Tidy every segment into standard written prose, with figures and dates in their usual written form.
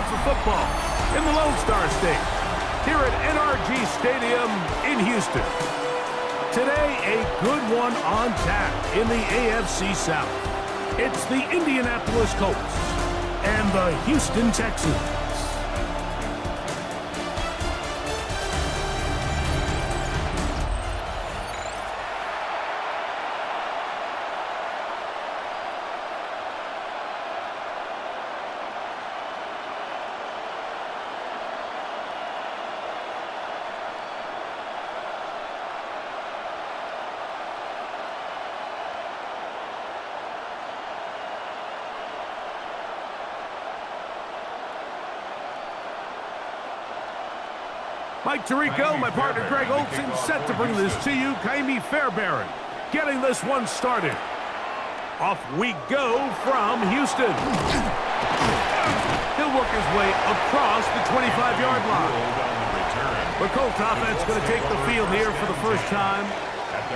start for football in the Lone Star State here at NRG Stadium in Houston. Today, a good one on tap in the AFC South. It's the Indianapolis Colts and the Houston Texans. Mike Tirico, my partner Greg Olson, set to bring this to you. Kaimi Fairbairn getting this one started. Off we go from Houston. He'll work his way across the 25-yard line. The Colts offense going to take the field here for the first time.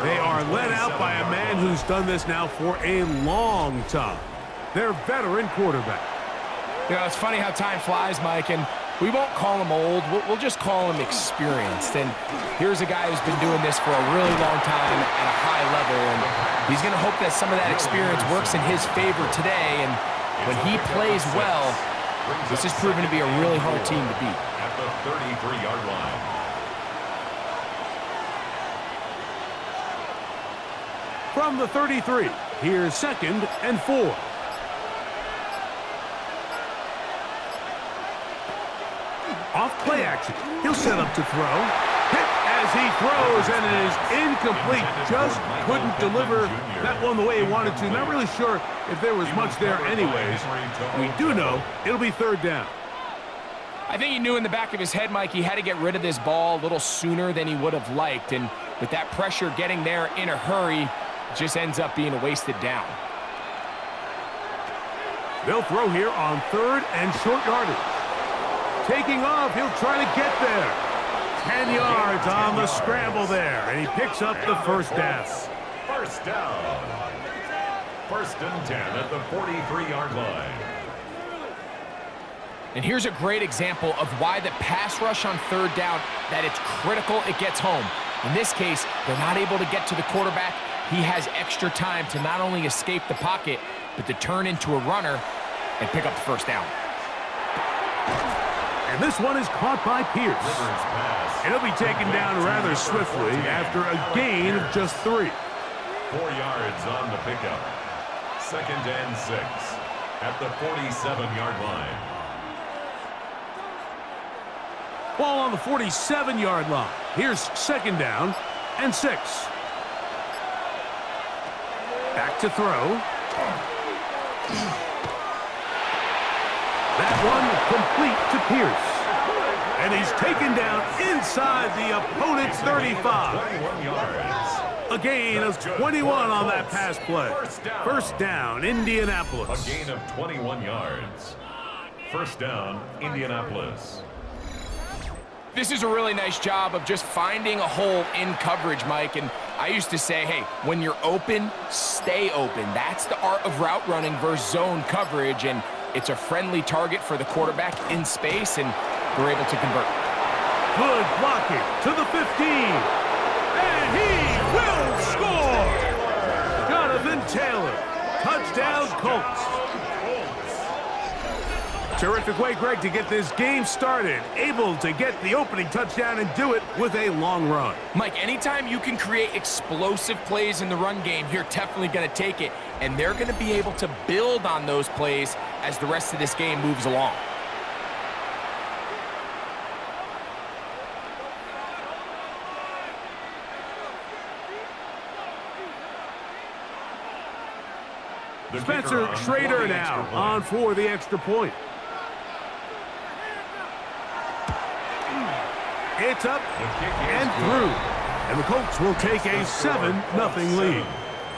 They are led out by a man who's done this now for a long time. Their veteran quarterback. You know, it's funny how time flies, Mike, and we won't call him old. We'll just call him experienced. And here's a guy who's been doing this for a really long time at a high level. And he's going to hope that some of that experience works in his favor today. And when he plays well, this is proven to be a really hard team to beat. At the 33-yard line. From the 33, here's 2nd and 4. Off play action. He'll set up to throw. Hit as he throws, and it is incomplete. Just couldn't deliver that one the way he wanted to. Not really sure if there was much there anyways. We do know it'll be 3rd down. I think he knew in the back of his head, Mike, he had to get rid of this ball a little sooner than he would have liked. And with that pressure getting there in a hurry, it just ends up being a wasted down. They'll throw here on 3rd and short yardage. Taking off, he'll try to get there. 10 yards on the scramble there, and he picks up the first down. First down. 1st and 10 at the 43-yard line. And here's a great example of why the pass rush on 3rd down, that it's critical it gets home. In this case, they're not able to get to the quarterback. He has extra time to not only escape the pocket, but to turn into a runner and pick up the first down. And this one is caught by Pierce. It'll be taken down rather swiftly after a gain of just 3. 4 yards on the pickup. 2nd and 6 at the 47-yard line. Ball on the 47-yard line. Here's 2nd down and 6. Back to throw. That one complete to Pierce. And he's taken down inside the opponent's 35. 21 yards. A gain of 21 on that pass play. First down, Indianapolis. A gain of 21 yards. First down, Indianapolis. This is a really nice job of just finding a hole in coverage, Mike. And I used to say, hey, when you're open, stay open. That's the art of route running versus zone coverage. And it's a friendly target for the quarterback in space, and we're able to convert. Good blocking to the 15. And he will score! Jonathan Taylor, touchdown Colts. Terrific way, Greg, to get this game started. Able to get the opening touchdown and do it with a long run. Mike, anytime you can create explosive plays in the run game, you're definitely going to take it. And they're going to be able to build on those plays as the rest of this game moves along. Spencer Schrader now on for the extra point. It's up and through. And the Colts will take a 7-0 lead.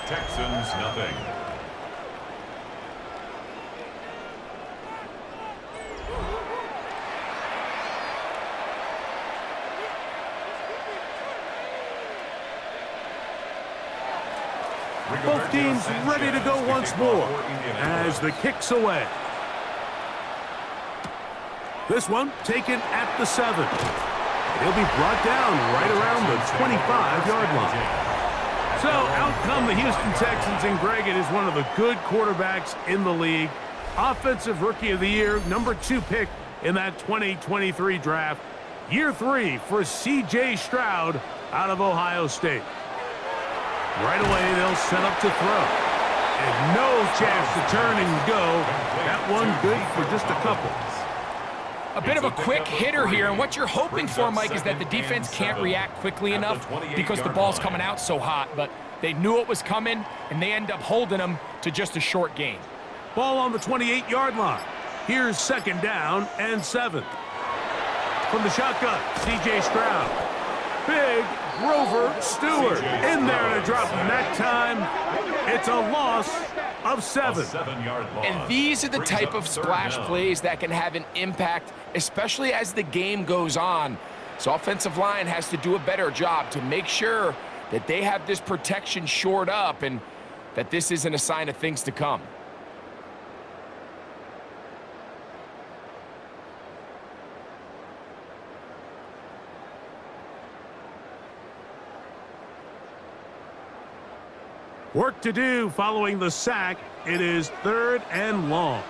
Texans nothing. Both teams ready to go once more as the kick's away. This one taken at the 7. He'll be brought down right around the 25-yard line. So out come the Houston Texans, and Greg, it is one of the good quarterbacks in the league. Offensive Rookie of the Year, number 2 pick in that 2023 draft. Year 3 for C.J. Stroud out of Ohio State. Right away, they'll set up to throw. And no chance to turn and go. That one good for just a couple. A bit of a quick hitter here, and what you're hoping for, Mike, is that the defense can't react quickly enough because the ball's coming out so hot, but they knew it was coming, and they end up holding them to just a short gain. Ball on the 28-yard line. Here's 2nd down and 7. From the shotgun, C.J. Stroud. Big Grover Stewart in there to drop him that time. It's a loss of 7. And these are the type of splash plays that can have an impact, especially as the game goes on. So offensive line has to do a better job to make sure that they have this protection shored up and that this isn't a sign of things to come. Work to do following the sack. It is 3rd and long.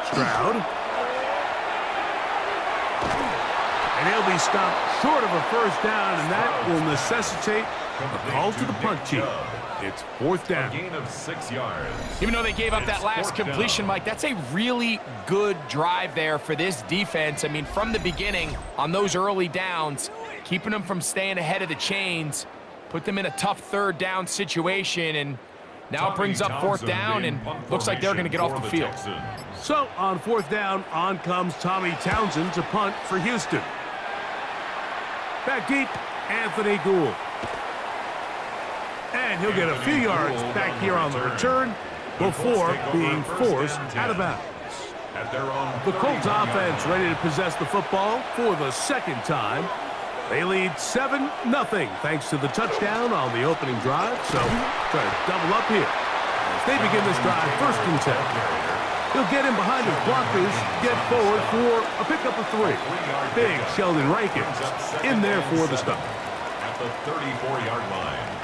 Stroud. And he'll be stopped short of a 1st down, and that will necessitate a call to the punt team. It's 4th down. A gain of 6 yards. Even though they gave up that last completion, Mike, that's a really good drive there for this defense. I mean, from the beginning, on those early downs, keeping them from staying ahead of the chains, put them in a tough 3rd down situation, and now it brings up 4th down, and looks like they're going to get off the field. So on 4th down, on comes Tommy Townsend to punt for Houston. Back deep, Anthony Gould. And he'll get a few yards back here on the return before being forced out of bounds. The Colts offense ready to possess the football for the 2nd time. They lead 7-0 thanks to the touchdown on the opening drive. So try to double up here. As they begin this drive, 1st and 10. He'll get in behind his blockers, get forward for a pickup of 3. Big Sheldon Rankins in there for the stop. At the 34-yard line.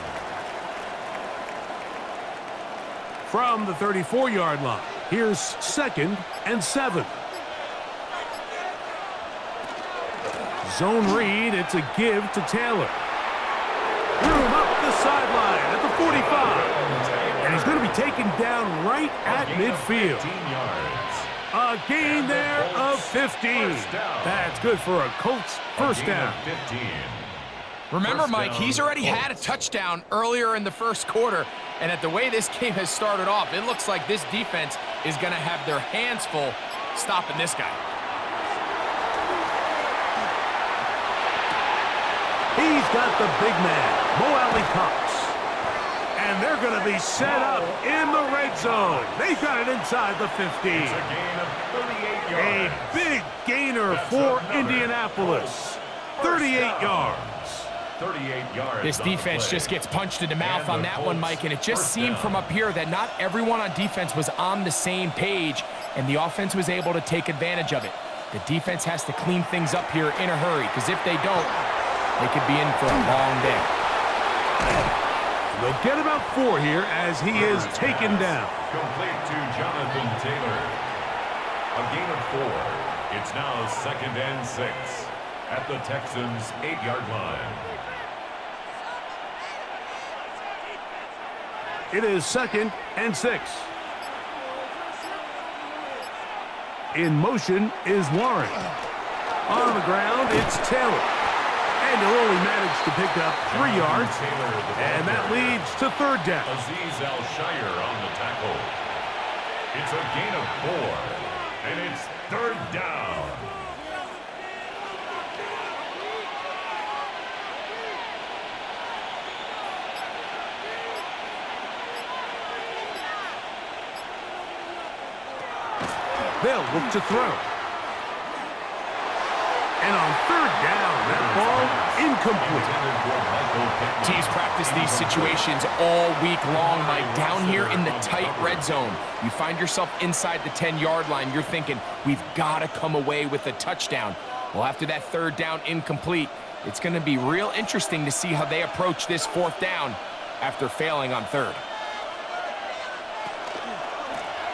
From the 34-yard line, here's 2nd and 7. Zone read, it's a give to Taylor. Room up the sideline at the 45. And he's going to be taken down right at midfield. A gain there of 15. That's good for a Colts 1st down. Remember, Mike, he's already had a touchdown earlier in the 1st quarter, and at the way this game has started off, it looks like this defense is going to have their hands full stopping this guy. He's got the big man, Mo Alley-Cox. And they're going to be set up in the red zone. They've got it inside the 15. It's a gain of 38 yards. A big gainer for Indianapolis. 38 yards. 38 yards. This defense just gets punched in the mouth on that one, Mike, and it just seemed from up here that not everyone on defense was on the same page, and the offense was able to take advantage of it. The defense has to clean things up here in a hurry, because if they don't, they could be in for a long day. They'll get about 4 here as he is taken down. Complete to Jonathan Taylor. A gain of 4. It's now 2nd and 6 at the Texans' 8-yard line. It is 2nd and 6. In motion is Warren. On the ground, it's Taylor. And he'll only manage to pick up 3 yards. And that leads to 3rd down. Azeez Al-Shire on the tackle. It's a gain of 4. And it's 3rd down. They'll look to throw. And on 3rd down, that ball incomplete. Teams practice these situations all week long, Mike. Down here in the tight red zone, you find yourself inside the 10-yard line. You're thinking, we've got to come away with a touchdown. Well, after that third down incomplete, it's going to be real interesting to see how they approach this fourth down after failing on third.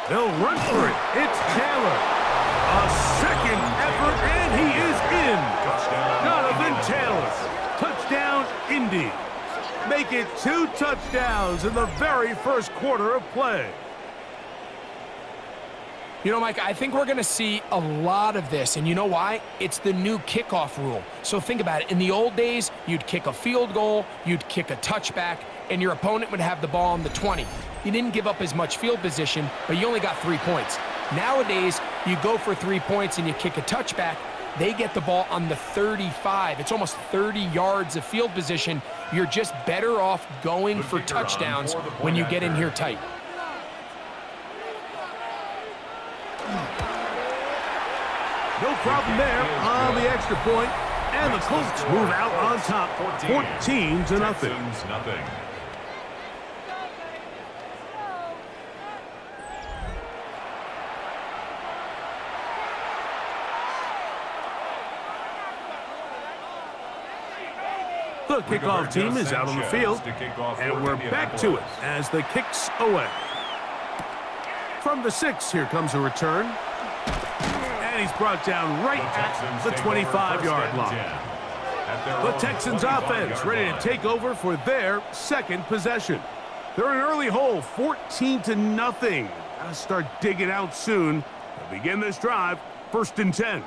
They'll run for it. It's Taylor. A second effort, and he is in. Jonathan Taylor. Touchdown, Indy. Make it 2 touchdowns in the very first quarter of play. You know, Mike, I think we're going to see a lot of this, and you know why? It's the new kickoff rule. So think about it. In the old days, you'd kick a field goal, you'd kick a touchback, and your opponent would have the ball on the 20. You didn't give up as much field position, but you only got 3 points. Nowadays, you go for 3 points and you kick a touchback. They get the ball on the 35. It's almost 30 yards of field position. You're just better off going for touchdowns when you get in here tight. No problem there on the extra point, and the Colts move out on top, 14-0. The kickoff team is out on the field, and we're back to it as the kick's away. From the 6, here comes a return. And he's brought down right at the 25-yard line. The Texans offense ready to take over for their second possession. They're in an early hole, 14-0. Gotta start digging out soon. They'll begin this drive, 1st and 10.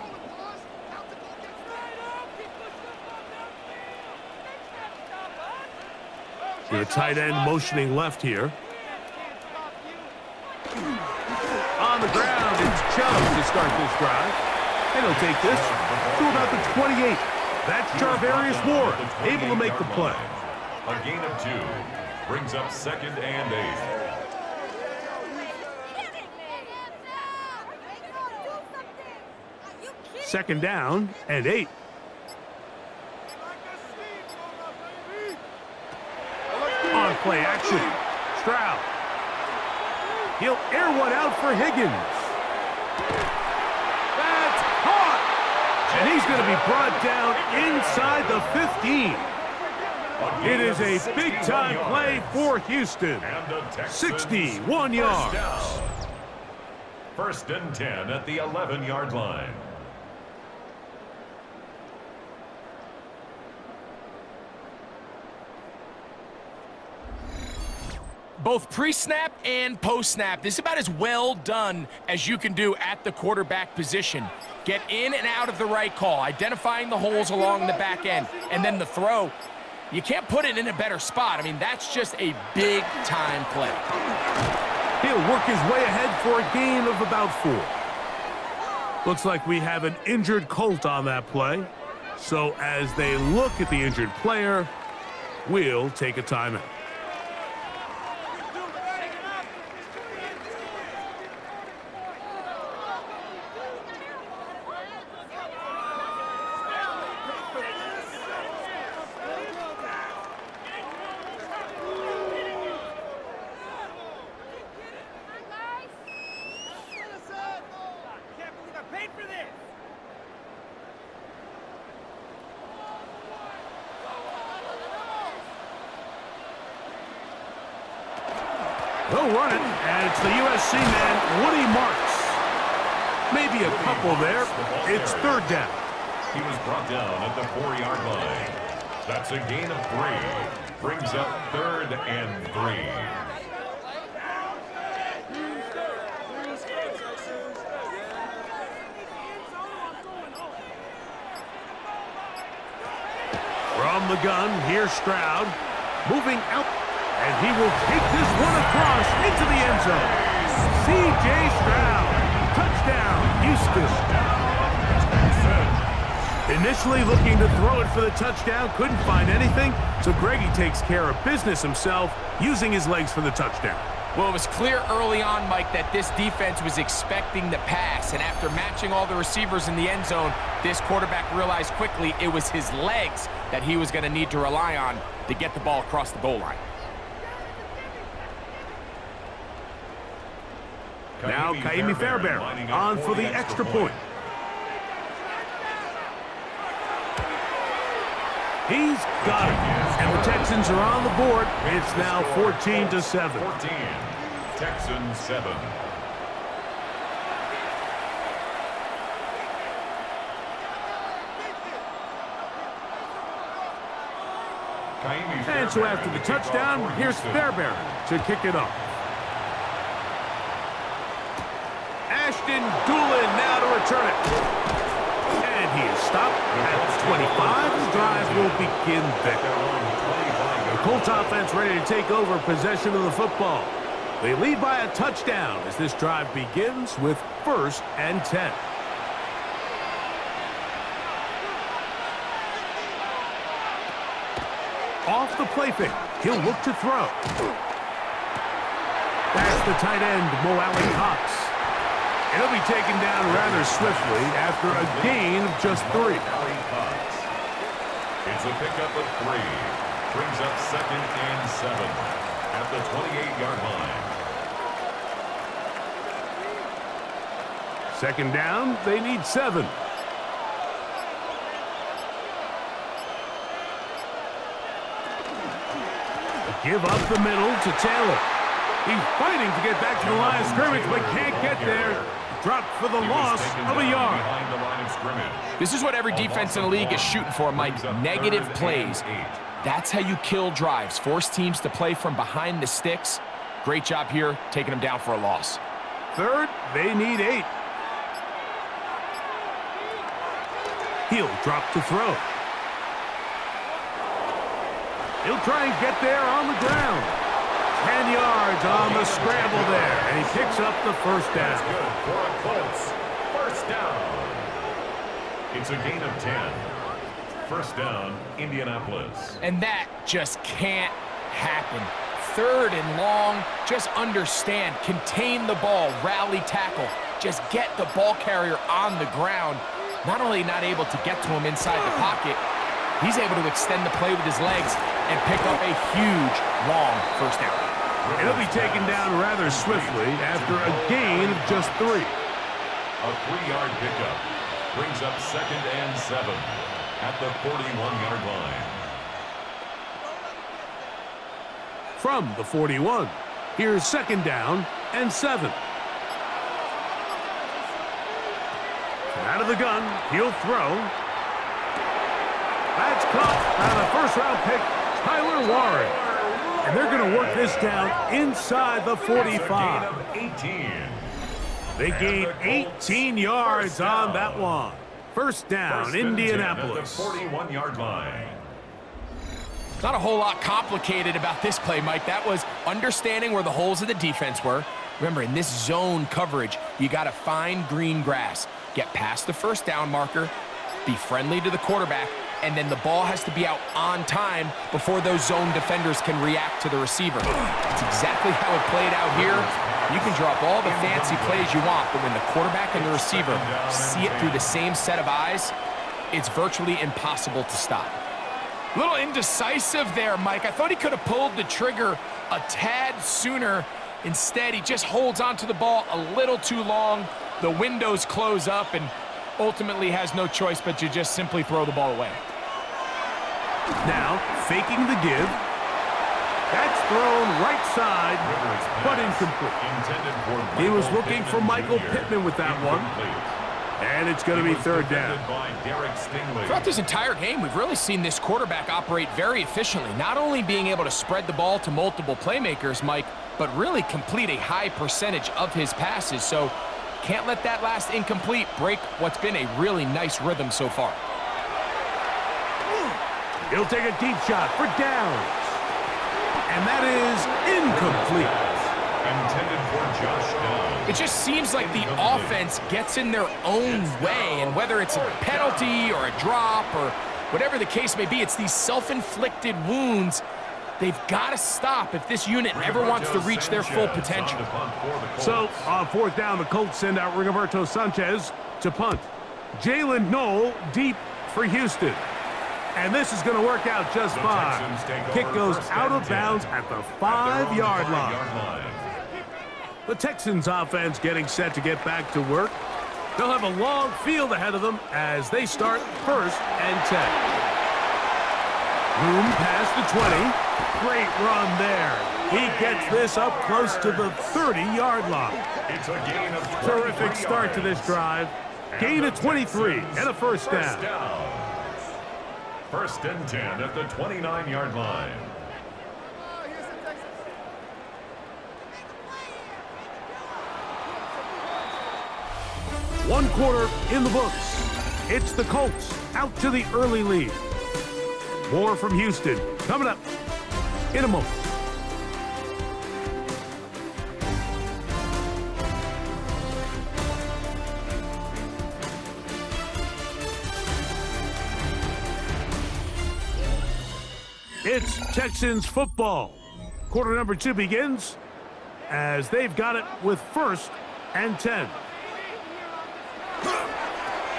The tight end motioning left here. On the ground, it's Chubb to start this drive. And he'll take this to about the 28. That's Charvarius Ward, able to make the play. A gain of 2 brings up 2nd and 8. 2nd down and 8. On play action, Stroud. He'll air one out for Higgins. That's caught! And he's going to be brought down inside the 15. It is a big-time play for Houston. 61 yards. 1st and 10 at the 11-yard line. Both pre-snap and post-snap, this is about as well done as you can do at the quarterback position. Get in and out of the right call, identifying the holes along the back end, and then the throw. You can't put it in a better spot. I mean, that's just a big-time play. He'll work his way ahead for a gain of about 4. Looks like we have an injured Colt on that play. So as they look at the injured player, we'll take a timeout. They'll run it, and it's the USC man, Woody Marks. Maybe a couple there. It's 3rd down. He was brought down at the 4-yard line. That's a gain of 3. Brings up 3rd and 3. From the gun, here's Stroud. Moving out. And he will take this one across into the end zone. C.J. Stroud. Touchdown, Houston. Initially looking to throw it for the touchdown, couldn't find anything, so Greggy takes care of business himself, using his legs for the touchdown. Well, it was clear early on, Mike, that this defense was expecting the pass. And after matching all the receivers in the end zone, this quarterback realized quickly it was his legs that he was going to need to rely on to get the ball across the goal line. Now Kaimi Fairbairn on for the extra point. He's got it. And the Texans are on the board. It's now 14-7. 14, Texans 7. And so after the touchdown, here's Fairbairn to kick it off. Ashton Doolin now to return it. And he is stopped at 25. The drive will begin there. The Colts offense ready to take over possession of the football. They lead by a touchdown as this drive begins with 1st and 10. Off the play fake. He'll look to throw. That's the tight end, Mo Alley Cox. He'll be taken down rather swiftly after a gain of just 3. It's a pickup of 3. Brings up 2nd and 7 at the 28-yard line. 2nd down, they need 7. Give up the middle to Taylor. He's fighting to get back to the line of scrimmage, but can't get there. Dropped for the loss of a yard. This is what every defense in the league is shooting for, Mike. Negative plays. That's how you kill drives. Force teams to play from behind the sticks. Great job here, taking them down for a loss. 3rd, they need 8. He'll drop to throw. He'll try and get there on the ground. 10 yards on the scramble there, and he picks up the 1st down. That's good for a Colts. 1st down. It's a gain of 10. 1st down, Indianapolis. And that just can't happen. 3rd and long, just understand, contain the ball, rally tackle, just get the ball carrier on the ground. Not only not able to get to him inside the pocket, he's able to extend the play with his legs and pick up a huge, long 1st down. It'll be taken down rather swiftly after a gain of just 3. A 3-yard pickup brings up 2nd and 7 at the 41-yard line. From the 41, here's 2nd down and 7. Out of the gun, he'll throw. That's caught by the 1st-round pick, Tyler Warren. And they're going to work this down inside the 45. They gain 18 yards on that one. 1st down, Indianapolis. At the 41-yard line. Not a whole lot complicated about this play, Mike. That was understanding where the holes of the defense were. Remember, in this zone coverage, you got to find green grass. Get past the 1st down marker, be friendly to the quarterback, and then the ball has to be out on time before those zone defenders can react to the receiver. That's exactly how it played out here. You can draw up all the fancy plays you want, but when the quarterback and the receiver see it through the same set of eyes, it's virtually impossible to stop. A little indecisive there, Mike. I thought he could have pulled the trigger a tad sooner. Instead, he just holds onto the ball a little too long. The windows close up and ultimately has no choice but to just simply throw the ball away. Now, faking the give. That's thrown right side, but incomplete. He was looking for Michael Pittman with that one. And it's going to be 3rd down. Throughout this entire game, we've really seen this quarterback operate very efficiently, not only being able to spread the ball to multiple playmakers, Mike, but really complete a high percentage of his passes. So can't let that last incomplete break what's been a really nice rhythm so far. He'll take a deep shot for downs. And that is incomplete. Intended for Josh Downs. It just seems like the offense gets in their own way, and whether it's a penalty or a drop or whatever the case may be, it's these self-inflicted wounds They've got to stop if this unit ever wants to reach their full potential. So, on fourth down, the Colts send out Rigoberto Sanchez to punt. Jalen Knoll deep for Houston. And this is going to work out just fine. Kick goes out of bounds at the 5-yard line. The Texans offense getting set to get back to work. They'll have a long field ahead of them as they start 1st and 10. Room past the 20. Great run there. He gets this up close to the 30-yard line. It's a gain of 23 Terrific start to this drive. Gain of 23 and a first down. 1st and 10 at the 29-yard line. One quarter in the books. It's the Colts out to the early lead. More from Houston coming up in a moment. It's Texans football. Quarter number 2 begins as they've got it with 1st and 10.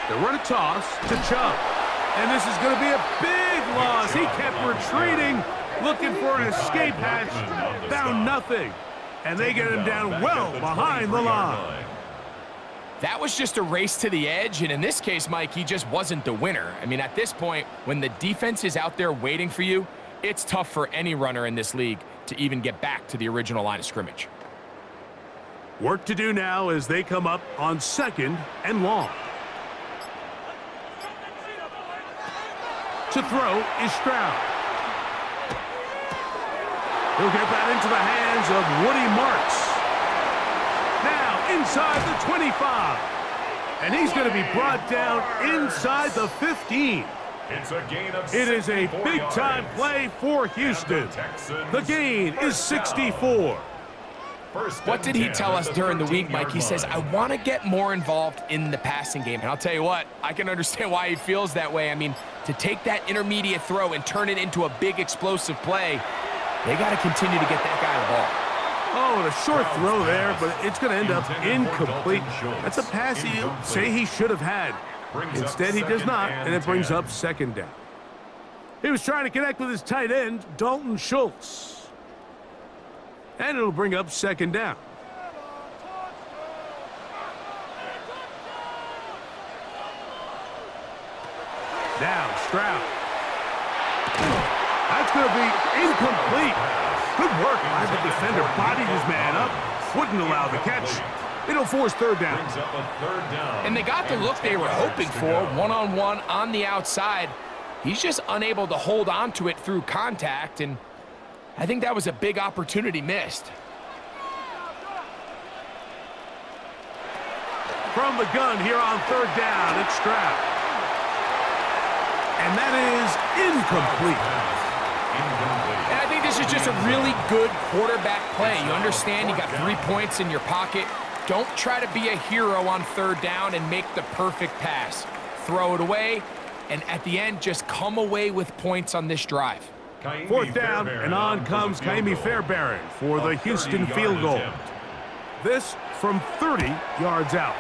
They run a toss to Chubb. And this is going to be a big loss. He kept retreating, looking for an escape hatch. Found nothing. And they get him down well behind the line. That was just a race to the edge, and in this case, Mike, he just wasn't the winner. I mean, at this point, when the defense is out there waiting for you, it's tough for any runner in this league to even get back to the original line of scrimmage. Work to do now as they come up on 2nd and long. To throw is Stroud. He'll get that into the hands of Woody Marks. Now inside the 25. And he's going to be brought down inside the 15. It's a gain of It is a big-time play for Houston. The gain is 64. What did he tell us during the week, Mike? He says, I want to get more involved in the passing game. And I'll tell you what, I can understand why he feels that way. I mean, to take that intermediate throw and turn it into a big explosive play, they got to continue to get that guy the ball. Oh, and a short throw there, but it's going to end up incomplete. That's a pass he'll say he should have had. Instead, he does not, and it brings up 2nd down. He was trying to connect with his tight end, Dalton Schultz. And it'll bring up 2nd down. Now, Stroud. That's going to be incomplete. Good work by the defender. Bodied his man up. Wouldn't allow the catch. It'll force 3rd down. And they got the look they were hoping for, one-on-one on the outside. He's just unable to hold on to it through contact, and I think that was a big opportunity missed. From the gun here on 3rd down, it's Stroud. And that is incomplete. And I think this is just a really good quarterback play. You understand you got 3 points in your pocket. Don't try to be a hero on 3rd down and make the perfect pass. Throw it away, and at the end, just come away with points on this drive. 4th down, and on comes Kaimi Fairbairn for the Houston field goal. This from 30 yards out.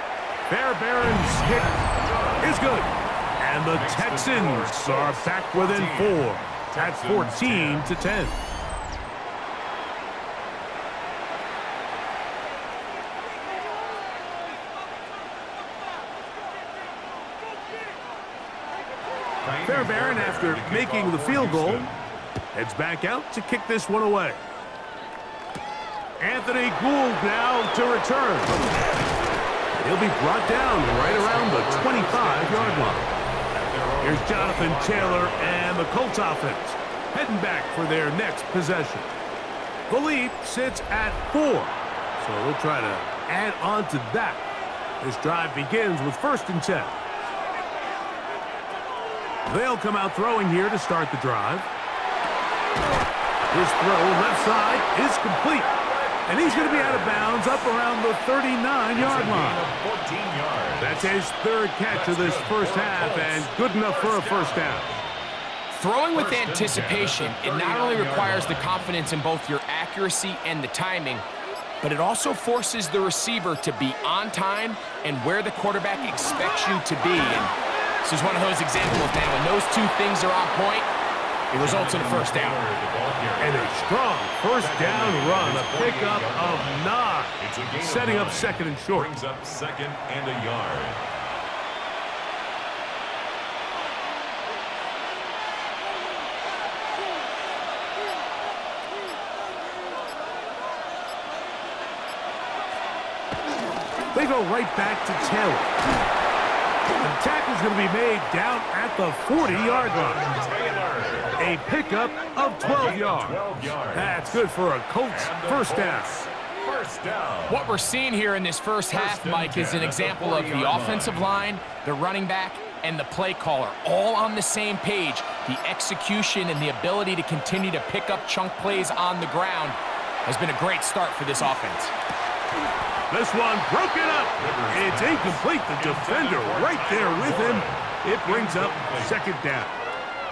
Fairbairn's kick is good. And the Texans are back within 4 at 14-10. Fairbairn, after making the field goal, heads back out to kick this one away. Anthony Gould now to return. He'll be brought down right around the 25-yard line. Here's Jonathan Taylor and the Colts offense heading back for their next possession. The lead sits at 4, so they'll try to add on to that. This drive begins with 1st and 10. They'll come out throwing here to start the drive. His throw left side is complete. And he's going to be out of bounds up around the 39-yard line. That's his 3rd catch of this first half and good enough for a 1st down. Throwing with anticipation, it not only requires the confidence in both your accuracy and the timing, but it also forces the receiver to be on time and where the quarterback expects you to be. And this is one of those examples, man. When those two things are on point, it results in a first down. And a strong first down run, a pickup of 9, setting up second and short. Brings up second and a yard. They go right back to Taylor. The tackle's going to be made down at the 40-yard line. A pickup of 12 yards. That's good for a Colts first down. What we're seeing here in this first half, Mike, is an example of the offensive line, the running back, and the play caller all on the same page. The execution and the ability to continue to pick up chunk plays on the ground has been a great start for this offense. This one broken up. It's incomplete. The defender right there with him. It brings up second down.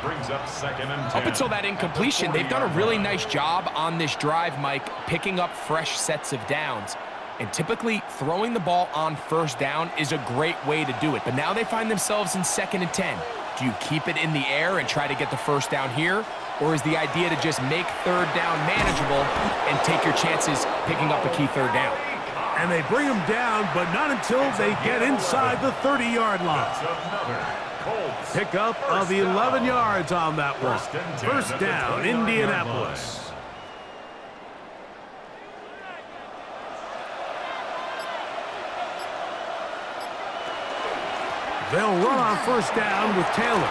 Brings up second and 10. Up until that incompletion, they've done a really nice job on this drive, Mike, picking up fresh sets of downs. And typically, throwing the ball on first down is a great way to do it. But now they find themselves in second and 10. Do you keep it in the air and try to get the first down here? Or is the idea to just make third down manageable and take your chances picking up a key third down? And they bring him down, but not until they get inside the 30-yard line. Pickup of 11 yards on that one. First down, Indianapolis. They'll run on first down with Taylor.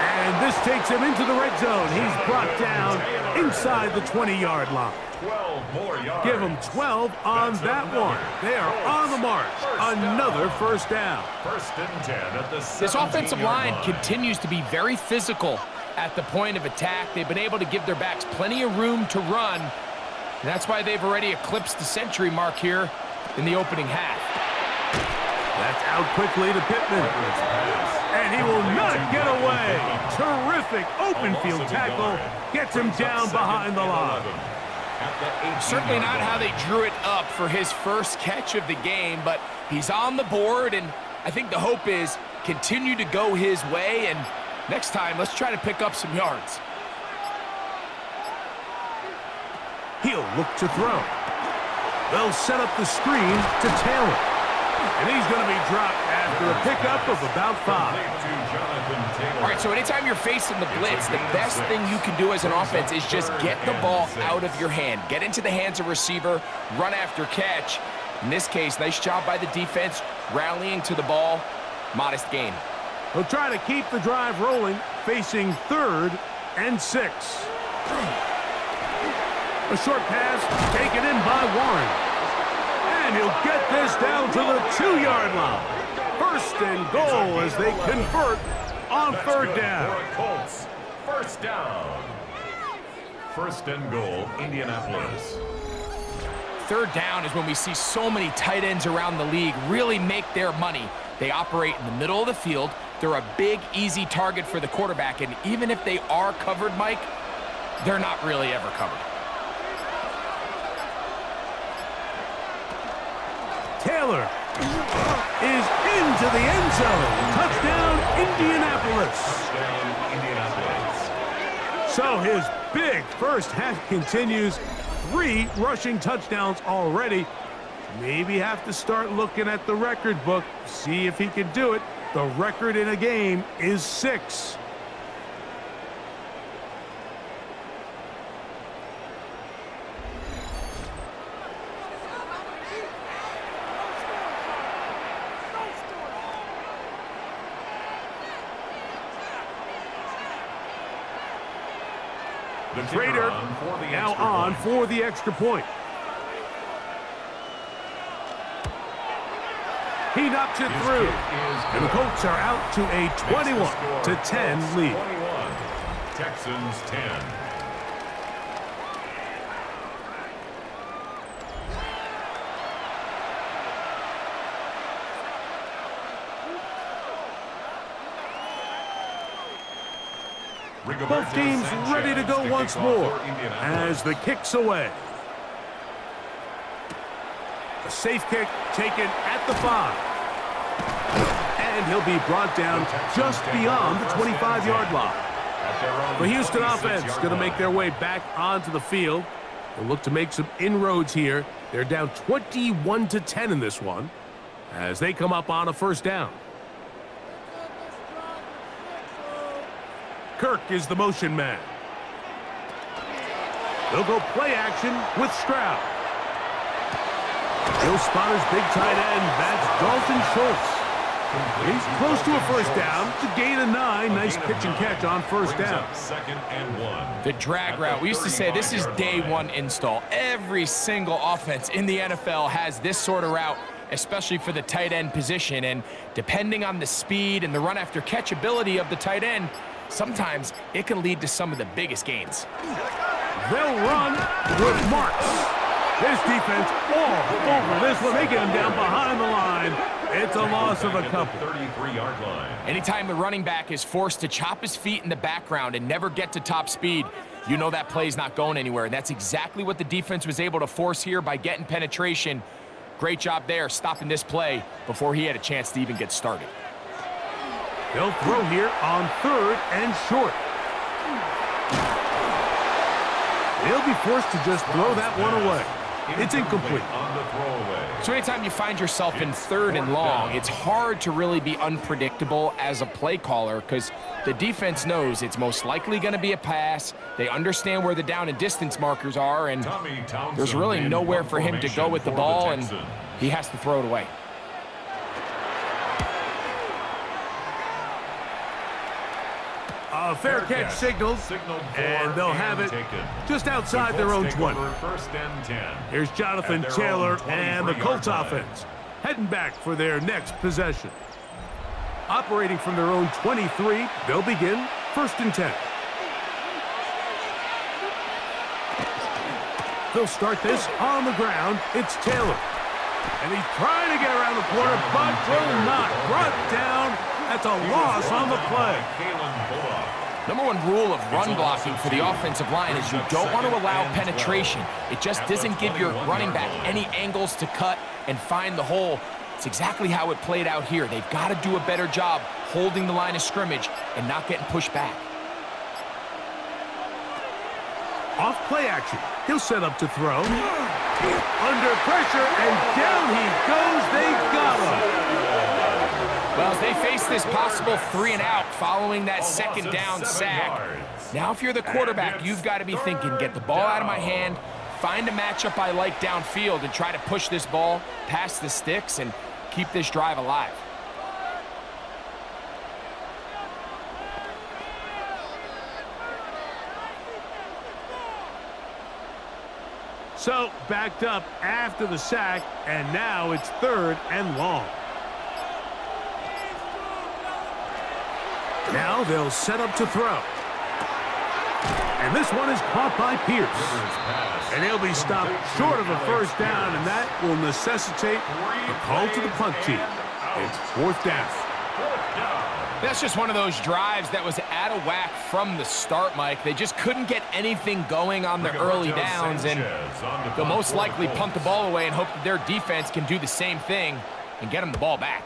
And this takes him into the red zone. He's brought down inside the 20-yard line. 12 more yards. Give them 12 on that one. They are on the march. Another first down. First and 10 at the 17-yard This offensive line line. continues to be very physical at the point of attack. They've been able to give their backs plenty of room to run. And that's why they've already eclipsed the century mark here in the opening half. That's out quickly to Pittman. And he will not get away. Terrific open field tackle. Gets him down behind the line. Certainly not how they drew it up for his first catch of the game, but he's on the board, and I think the hope is continue to go his way, and next time, let's try to pick up some yards. He'll look to throw. They'll set up the screen to Taylor. And he's going to be dropped after a pickup of about 5. All right, so anytime you're facing the blitz, the best thing you can do as an offense is just get the ball out of your hand. Get into the hands of receiver, run after catch. In this case, nice job by the defense, rallying to the ball. Modest gain. He'll try to keep the drive rolling, facing 3rd and 6. A short pass taken in by Warren. And he'll get this down to the 2-yard line. First and goal as they convert on third down. Colts. First down. First and goal, Indianapolis. Third down is when we see so many tight ends around the league really make their money. They operate in the middle of the field. They're a big, easy target for the quarterback. And even if they are covered, Mike, they're not really ever covered. Taylor is into the end zone. Touchdown, Indianapolis. Touchdown, Indianapolis. So his big first half continues. 3 rushing touchdowns already. Maybe have to start looking at the record book, see if he can do it. The record in a game is 6. Trader now on for the extra point. He knocks it through. And the Colts are out to a 21-10 lead. 21. Texans 10. Both teams ready to go once more as the kick's away. A safe kick taken at the 5. And he'll be brought down just beyond the 25-yard line. The Houston offense going to make their way back onto the field. They'll look to make some inroads here. They're down 21-10 in this one as they come up on a first down. Kirk is the motion man. They'll go play action with Stroud. He'll spot his big tight end. That's Dalton Schultz. He's close to a first down to gain a 9. Nice pitch and catch on first down. Second and 1. The drag route. We used to say this is day one install. Every single offense in the NFL has this sort of route, especially for the tight end position. And depending on the speed and the run after catch ability of the tight end, sometimes it can lead to some of the biggest gains. They'll run with Marks. This defense all over this one. They get him down behind the line. It's a loss of a couple. 33-yard line. Anytime the running back is forced to chop his feet in the background and never get to top speed, you know that play's not going anywhere. And that's exactly what the defense was able to force here by getting penetration. Great job there stopping this play before he had a chance to even get started. They'll throw here on 3rd and short. They'll be forced to just throw that one away. It's incomplete. On the throwaway. So anytime you find yourself in 3rd and long, it's hard to really be unpredictable as a play caller because the defense knows it's most likely going to be a pass. They understand where the down and distance markers are, and there's really nowhere for him to go with the ball, and he has to throw it away. A fair catch signaled, and they'll have it just outside their own 20. First and 10. Here's Jonathan Taylor and the Colts offense heading back for their next possession. Operating from their own 23, they'll begin 1st and 10. They'll start this on the ground. It's Taylor. And he's trying to get around the corner, but will not. Brought down. That's a loss on the play. Number one rule of run blocking for the offensive line is you don't want to allow penetration. It just doesn't give your running back any angles to cut and find the hole. It's exactly how it played out here. They've got to do a better job holding the line of scrimmage and not getting pushed back. Off play action. He'll set up to throw. Under pressure, and down he goes. They got him. Well, as they face this possible 3 and out following that second down sack, now if you're the quarterback, you've got to be thinking, get the ball out of my hand, find a matchup I like downfield, and try to push this ball past the sticks and keep this drive alive. So, backed up after the sack, and now it's 3rd and long. Now they'll set up to throw. And this one is caught by Pierce. And he'll be stopped short of a first down, and that will necessitate a call to the punt team. It's 4th down. That's just one of those drives that was out of whack from the start, Mike. They just couldn't get anything going on the early downs, and they'll most likely punt the ball away and hope that their defense can do the same thing and get them the ball back.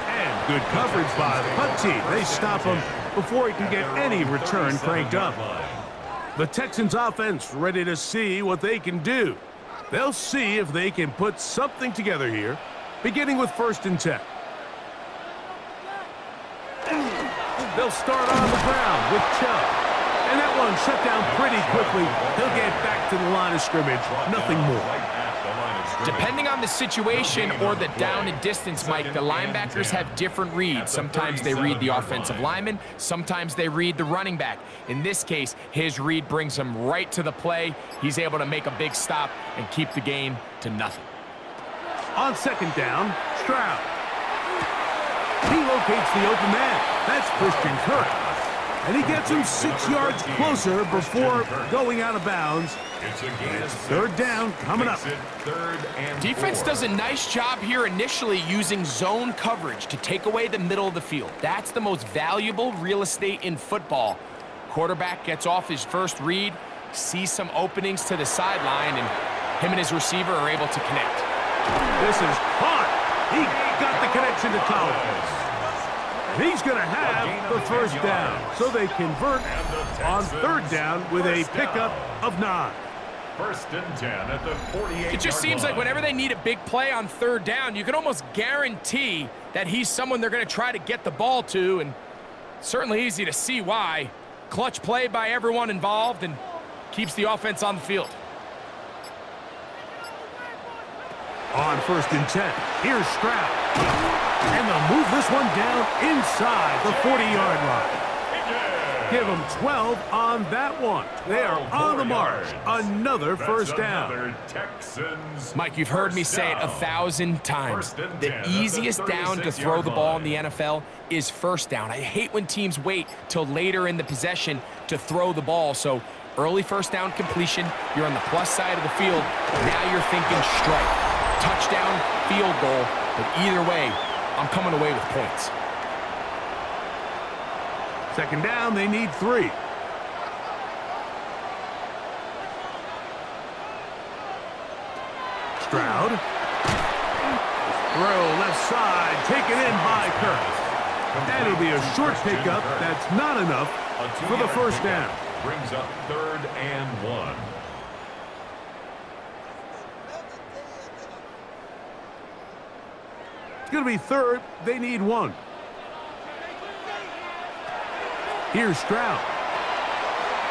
And good coverage by the punt team. They stop him before he can get any return cranked up. The Texans offense ready to see what they can do. They'll see if they can put something together here, beginning with 1st and 10. They'll start on the ground with Chubb. And that one shut down pretty quickly. He'll get back to the line of scrimmage. Nothing more. Depending on the situation or the down and distance, Mike, the linebackers have different reads. Sometimes they read the offensive lineman. Sometimes they read the running back. In this case, his read brings him right to the play. He's able to make a big stop and keep the game to nothing. On 2nd down, Stroud. He locates the open man. That's Christian Kirk. And he gets him 6 yards closer before going out of bounds. It's a gain of 6. Third down coming up. Third and Defense 4. does a nice job here initially using zone coverage to take away the middle of the field. That's the most valuable real estate in football. Quarterback gets off his first read, sees some openings to the sideline, and him and his receiver are able to connect. This is caught. He got the connection to Collins. He's going to have the first down. So they convert on third down with a pickup of 9. First and 10 at the 48-yard It just seems like whenever they need a big play on third down, you can almost guarantee that he's someone they're going to try to get the ball to, and certainly easy to see why. Clutch play by everyone involved and keeps the offense on the field. On first and 10, here's Stroud. And they'll move this one down inside the 40-yard line. Give them 12 on that one. They are on the march. Another first down. Texans. Mike, you've heard me say it 1,000 times. The easiest down to throw the ball in the NFL is first down. I hate when teams wait till later in the possession to throw the ball. So early first down completion, you're on the plus side of the field. Now you're thinking strike. Touchdown, field goal. But either way, I'm coming away with points. Second down, they need 3. Stroud. Throw left side, taken in by Kirk. And it'll be a short pickup. That's not enough for the first down. Brings up third and 1. It's going to be third. They need 1. Here's Stroud.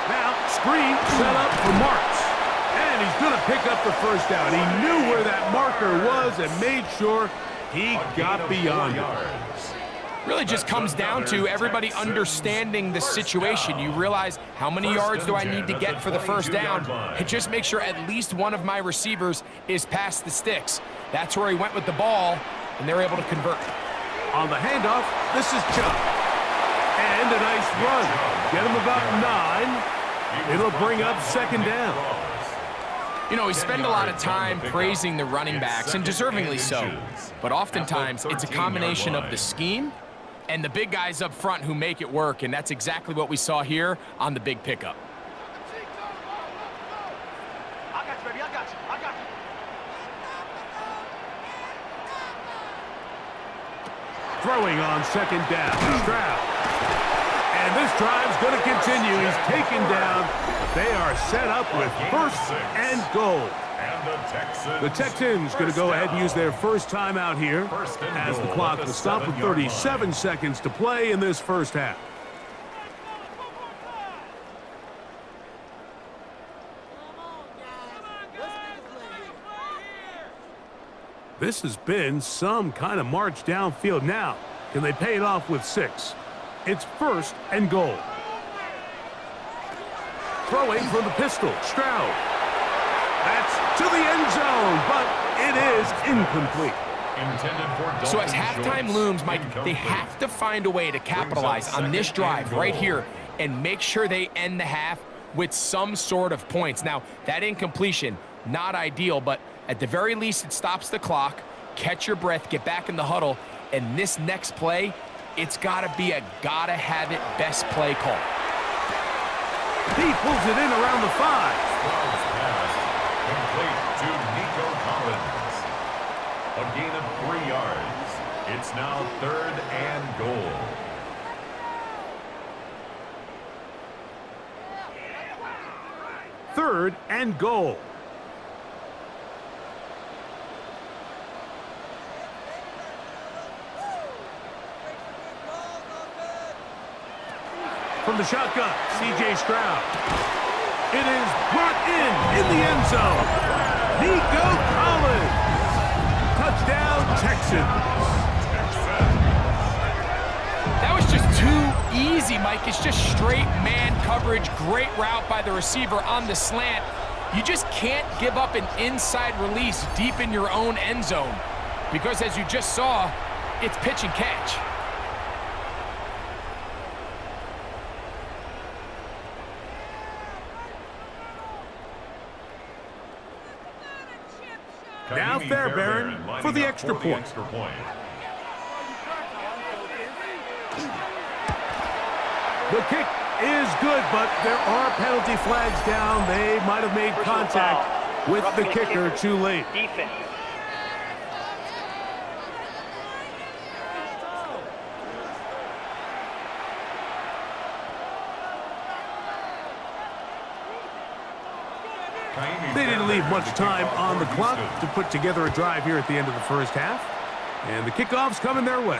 Now, screen set up for Marks. And he's going to pick up the first down. He knew where that marker was and made sure he got beyond it. Really just comes down to everybody understanding the situation. You realize how many yards do I need to get for the first down, and just make sure at least one of my receivers is past the sticks. That's where he went with the ball, and they're able to convert. On the handoff, this is Chubb. And a nice run. Get him about 9. It'll bring up second down. You know, we spend a lot of time praising the running backs, and deservingly so. But oftentimes, it's a combination of the scheme and the big guys up front who make it work, and that's exactly what we saw here on the big pickup. I got you, baby. I got you. I got you. Throwing on second down. Stroud. And this drive's going to continue. He's taken down. They are set up with first and goal. The Texans going to go ahead and use their first timeout here as the clock will stop with 37 seconds to play in this first half. This has been some kind of march downfield. Now, can they pay it off with 6? It's first and goal. Throwing from the pistol, Stroud. That's to the end zone, but it is incomplete. So as halftime looms, Mike, they have to find a way to capitalize on this drive right here and make sure they end the half with some sort of points. Now, that incompletion, not ideal, but at the very least, it stops the clock. Catch your breath, get back in the huddle, and this next play, it's got to be a gotta-have-it best play call. He pulls it in around the 5. Complete to Nico Collins. A gain of 3 yards. It's now third and goal. Third and goal. From the shotgun, C.J. Stroud. It is brought in the end zone. Nico Collins. Touchdown, Texans. That was just too easy, Mike. It's just straight man coverage. Great route by the receiver on the slant. You just can't give up an inside release deep in your own end zone because, as you just saw, it's pitch and catch. Now Fairbairn for the extra point. The kick is good, but there are penalty flags down. They might have made contact with the kicker too late. Defense. They didn't leave much time on the clock to put together a drive here at the end of the first half. And the kickoff's coming their way.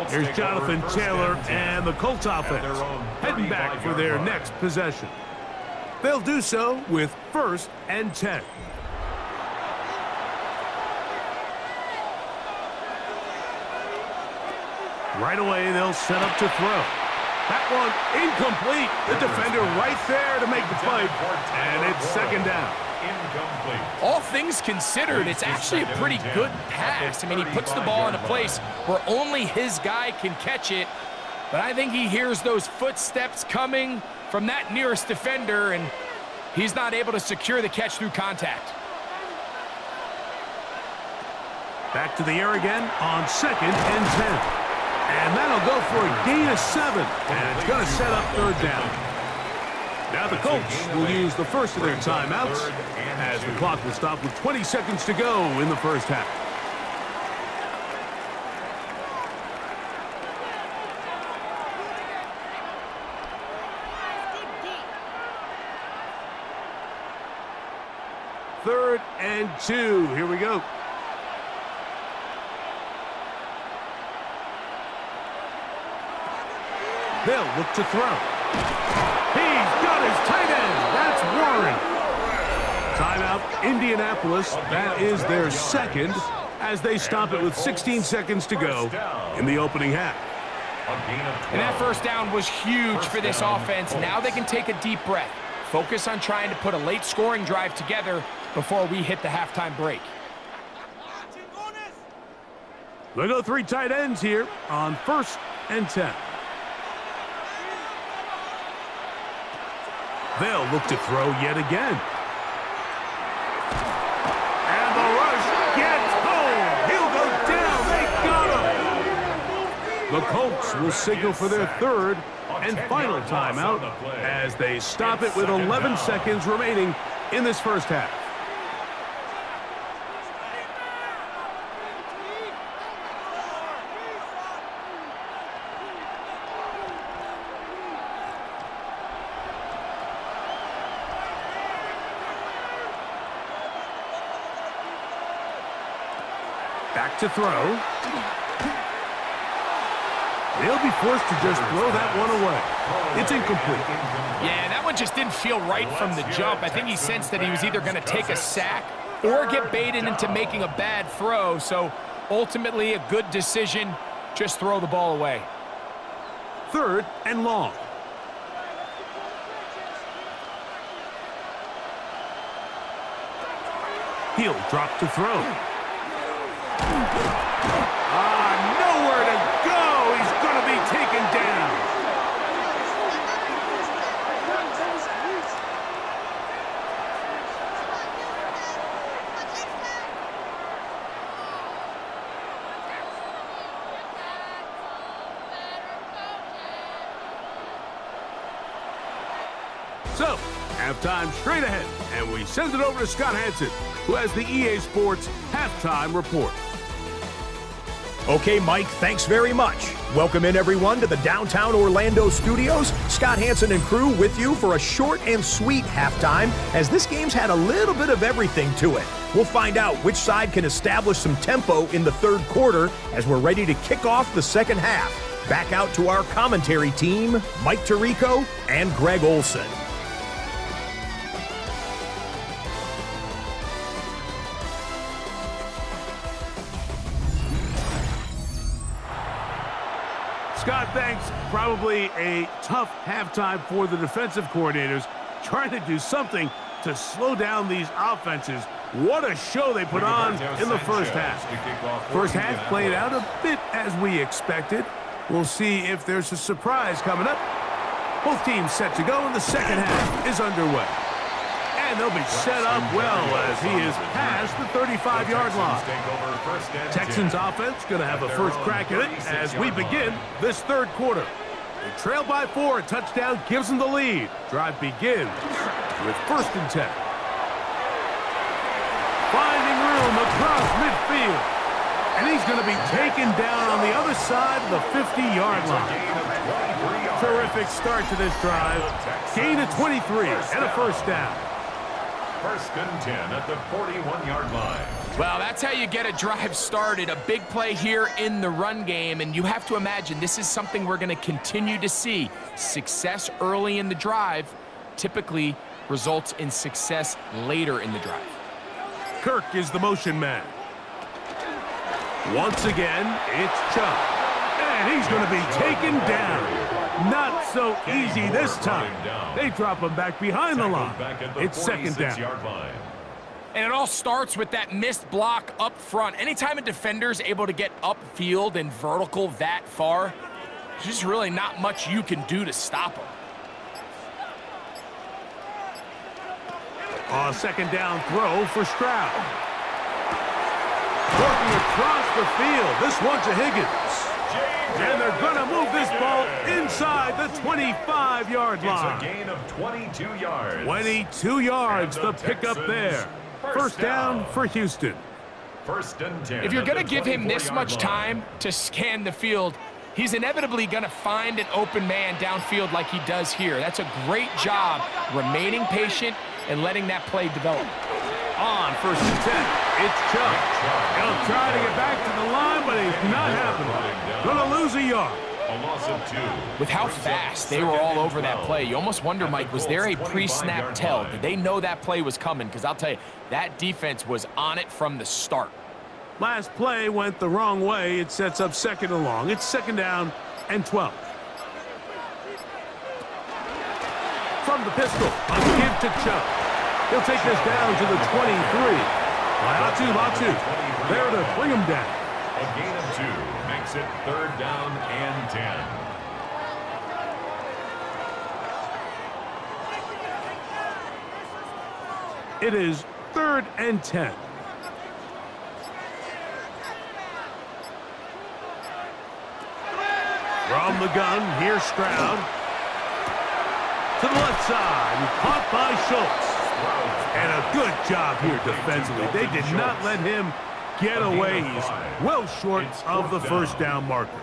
Here's Jonathan Taylor and the Colts offense heading back for their next possession. They'll do so with 1st and 10. Right away, they'll set up to throw. That one incomplete. The defender right there to make the play. And it's 2nd down. All things considered, it's actually a pretty good pass. I mean, he puts the ball in a place where only his guy can catch it. But I think he hears those footsteps coming from that nearest defender, and he's not able to secure the catch through contact. Back to the air again on 2nd and 10. And that'll go for a gain of 7. And it's going to set up 3rd down. Now the Colts will use the first of their timeouts as the clock will stop with 20 seconds to go in the first half. Third and 2. Here we go. They'll look to throw. He's got his tight end. That's Warren. Timeout, Indianapolis. That is their 2nd as they stop it with 16 seconds to go in the opening half. And that 1st down was huge for this offense. Now they can take a deep breath. Focus on trying to put a late scoring drive together before we hit the halftime break. They go 3 tight ends here on 1st and 10. They'll look to throw yet again. And the rush gets home. He'll go down. They got him. The Colts will signal for their 3rd and final timeout as they stop it with 11 seconds remaining in this first half. Back to throw. They'll be forced to just throw that one away. It's incomplete. Yeah, that one just didn't feel right from the jump. I think he sensed that he was either going to take a sack or get baited into making a bad throw. So ultimately a good decision, just throw the ball away. 3rd and long. He'll drop to throw. Nowhere to go. He's going to be taken down. So, halftime straight ahead, and we send it over to Scott Hansen, who has the EA Sports halftime report. Okay, Mike, thanks very much. Welcome in, everyone, to the downtown Orlando studios. Scott Hansen and crew with you for a short and sweet halftime, as this game's had a little bit of everything to it. We'll find out which side can establish some tempo in the 3rd quarter as we're ready to kick off the 2nd half. Back out to our commentary team, Mike Tirico and Greg Olson. Scott, thanks. Probably a tough halftime for the defensive coordinators, trying to do something to slow down these offenses. What a show they put on in the first half. First half played out a bit as we expected. We'll see if there's a surprise coming up. Both teams set to go, and the second half is underway. And And they'll be set up well as he is past the 35-yard line. Texans offense going to have a first crack at it as we begin this third quarter. They trail by 4. A touchdown gives them the lead. Drive begins with 1st and 10. Finding room across midfield. And he's going to be taken down on the other side of the 50-yard line. Terrific start to this drive. Gain of 23 and a first down. 1st and 10 at the 41-yard line. Well, that's how you get a drive started. A big play here in the run game, and you have to imagine this is something we're going to continue to see. Success early in the drive typically results in success later in the drive. Kirk is the motion man. Once again, it's Chubb. And he's going to be taken down. Not so easy this time. They drop him back behind the line. It's 2nd down. And it all starts with that missed block up front. Anytime a defender's able to get upfield and vertical that far, there's just really not much you can do to stop him. A 2nd down throw for Stroud. Working across the field. This one to Higgins. And they're going to move this ball inside the 25-yard line. It's a gain of 22 yards. 22 yards, the pickup there. First down for Houston. 1st and 10. If you're going to give him this much time to scan the field, he's inevitably going to find an open man downfield like he does here. That's a great job remaining patient and letting that play develop. On 1st and 10, it's Chubb. He'll try to get back to the line, but it's not happening. Going to lose a yard. A loss of 2. With how fast they were all over that play, you almost wonder, Mike, was there a pre-snap tell? Did they know that play was coming? Because I'll tell you, that defense was on it from the start. Last play went the wrong way. It sets up 2nd and long. It's 2nd down and 12. From the pistol, a give to Chubb. He'll take this down to the 23. Latu, there to bring him down. A gain of 2 makes it 3rd down and 10. It is 3rd and 10. From the gun, here's Stroud. To the left side, caught by Schultz. And a good job here defensively. They did not let him get away. He's well short of the first down marker.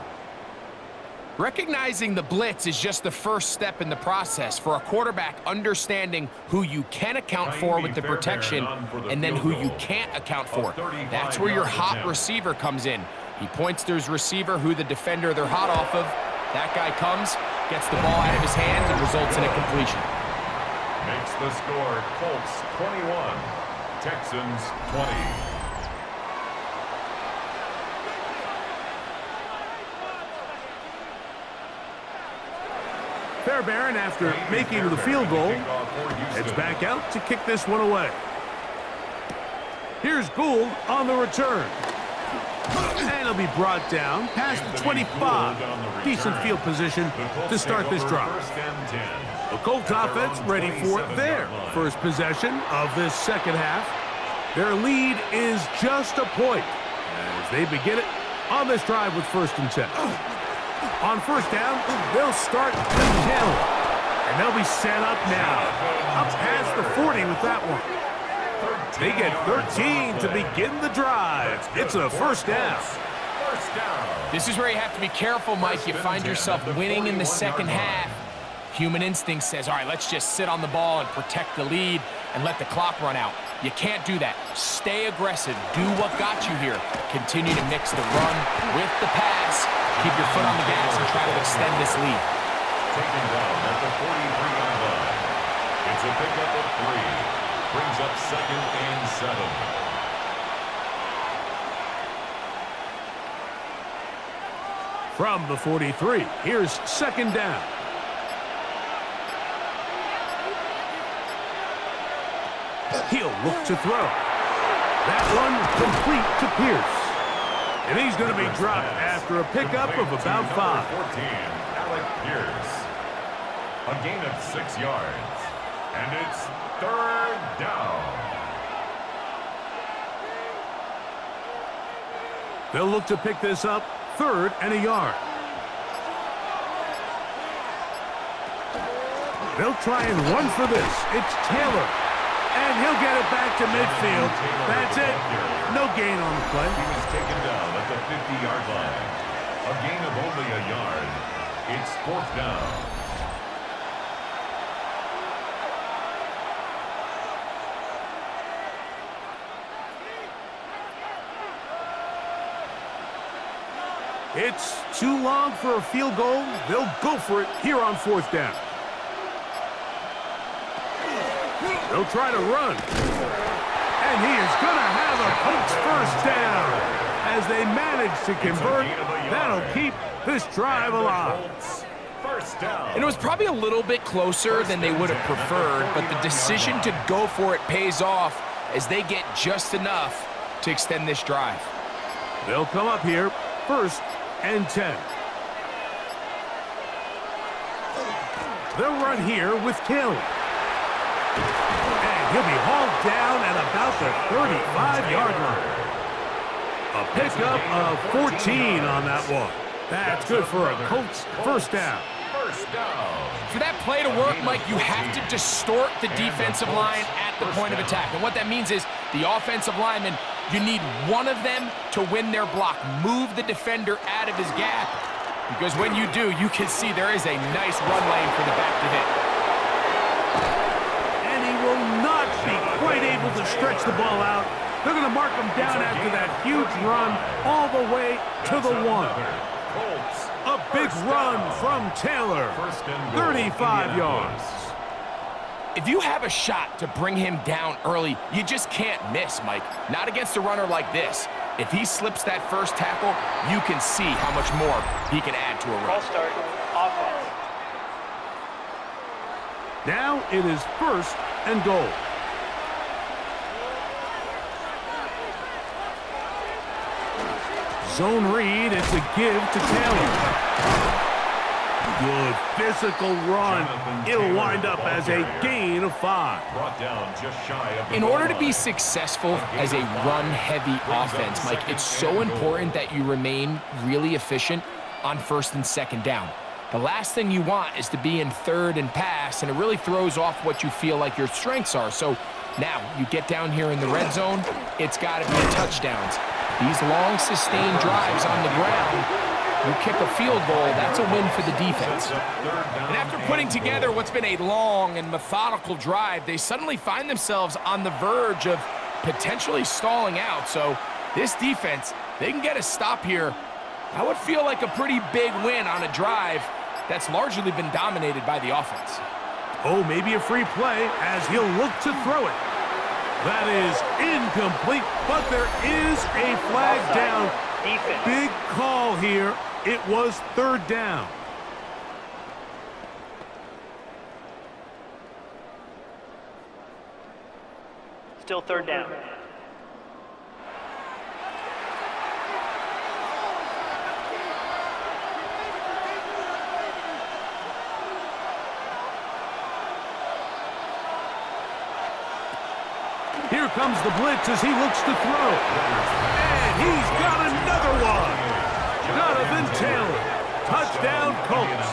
Recognizing the blitz is just the first step in the process for a quarterback, understanding who you can account for with the protection and then who you can't account for. That's where your hot receiver comes in. He points to his receiver, who the defender they're hot off of. That guy comes, gets the ball out of his hands, and results in a completion. Makes the score Colts 21, Texans 20. Fairbairn, after making the field goal, heads back out to kick this one away. Here's Gould on the return. And he'll be brought down past the 25. Decent field position to start this drive. The Colts offense ready for their first possession of this second half. Their lead is just a point as they begin it on this drive with 1st and 10. On first down, they'll start the 10. And they'll be set up now. Up past the 40 with that one. They get 13 to begin the drive. It's a first down. This is where you have to be careful, Mike. You find yourself winning in the second half. Human instinct says, all right, let's just sit on the ball and protect the lead and let the clock run out. You can't do that. Stay aggressive. Do what got you here. Continue to mix the run with the pass. Keep your foot on the gas and try to extend this lead. Taken down at the 43-yard line. It's a pickup of 3. Brings up 2nd and 7. From the 43, here's 2nd down. He'll look to throw. That one complete to Pierce. And he's going to be dropped after a pickup of about 5. 14, Alec Pierce. A gain of 6 yards. And it's third down. They'll look to pick this up, 3rd and a yard. They'll try and run for this. It's Taylor. And he'll get it back to midfield. That's it. No gain on the play. He was taken down at the 50-yard line. A gain of only a yard. It's 4th down. It's too long for a field goal. They'll go for it here on 4th down. They'll try to run. And he is going to have a Colts first down. As they manage to convert, that'll keep this drive alive. First down. And it was probably a little bit closer than they would have preferred, but the decision to go for it pays off as they get just enough to extend this drive. They'll come up here, 1st and 10. They'll run here with Taylor. And he'll be hauled down at about the 35-yard line. A pickup of 14 on that one. That's good for a Colts first down. First down. For that play to work, Mike, you have to distort the defensive line at the point of attack. And what that means is the offensive lineman, you need one of them to win their block. Move the defender out of his gap. Because when you do, you can see there is a nice run lane for the back to hit. And he will not be quite able to stretch the ball out. They're going to mark him down after that huge run all the way to the 1. A big run from Taylor, 35 yards. If you have a shot to bring him down early, you just can't miss, Mike. Not against a runner like this. If he slips that first tackle, you can see how much more he can add to a run. False start. Offense. Now it is 1st and goal. Zone read, it's a give to Taylor. Good physical run. It'll wind up as a gain of 5. Brought down just shy of the In goal order to line. be successful as a run-heavy offense, Mike, it's so important that you remain really efficient on 1st and 2nd down. The last thing you want is to be in 3rd and pass, and it really throws off what you feel like your strengths are. So now you get down here in the red zone, it's got to be touchdowns. These long, sustained drives on the ground, you kick a field goal, that's a win for the defense. And after putting together what's been a long and methodical drive, they suddenly find themselves on the verge of potentially stalling out. So this defense, they can get a stop here. That would feel like a pretty big win on a drive that's largely been dominated by the offense. Oh, maybe a free play as he'll look to throw it. That is incomplete, but there is a flag down. Defense. Big call here. It was 3rd down. Still 3rd down. Here comes the blitz as he looks to throw. And he's got another one. Jonathan Taylor. Touchdown, Colts.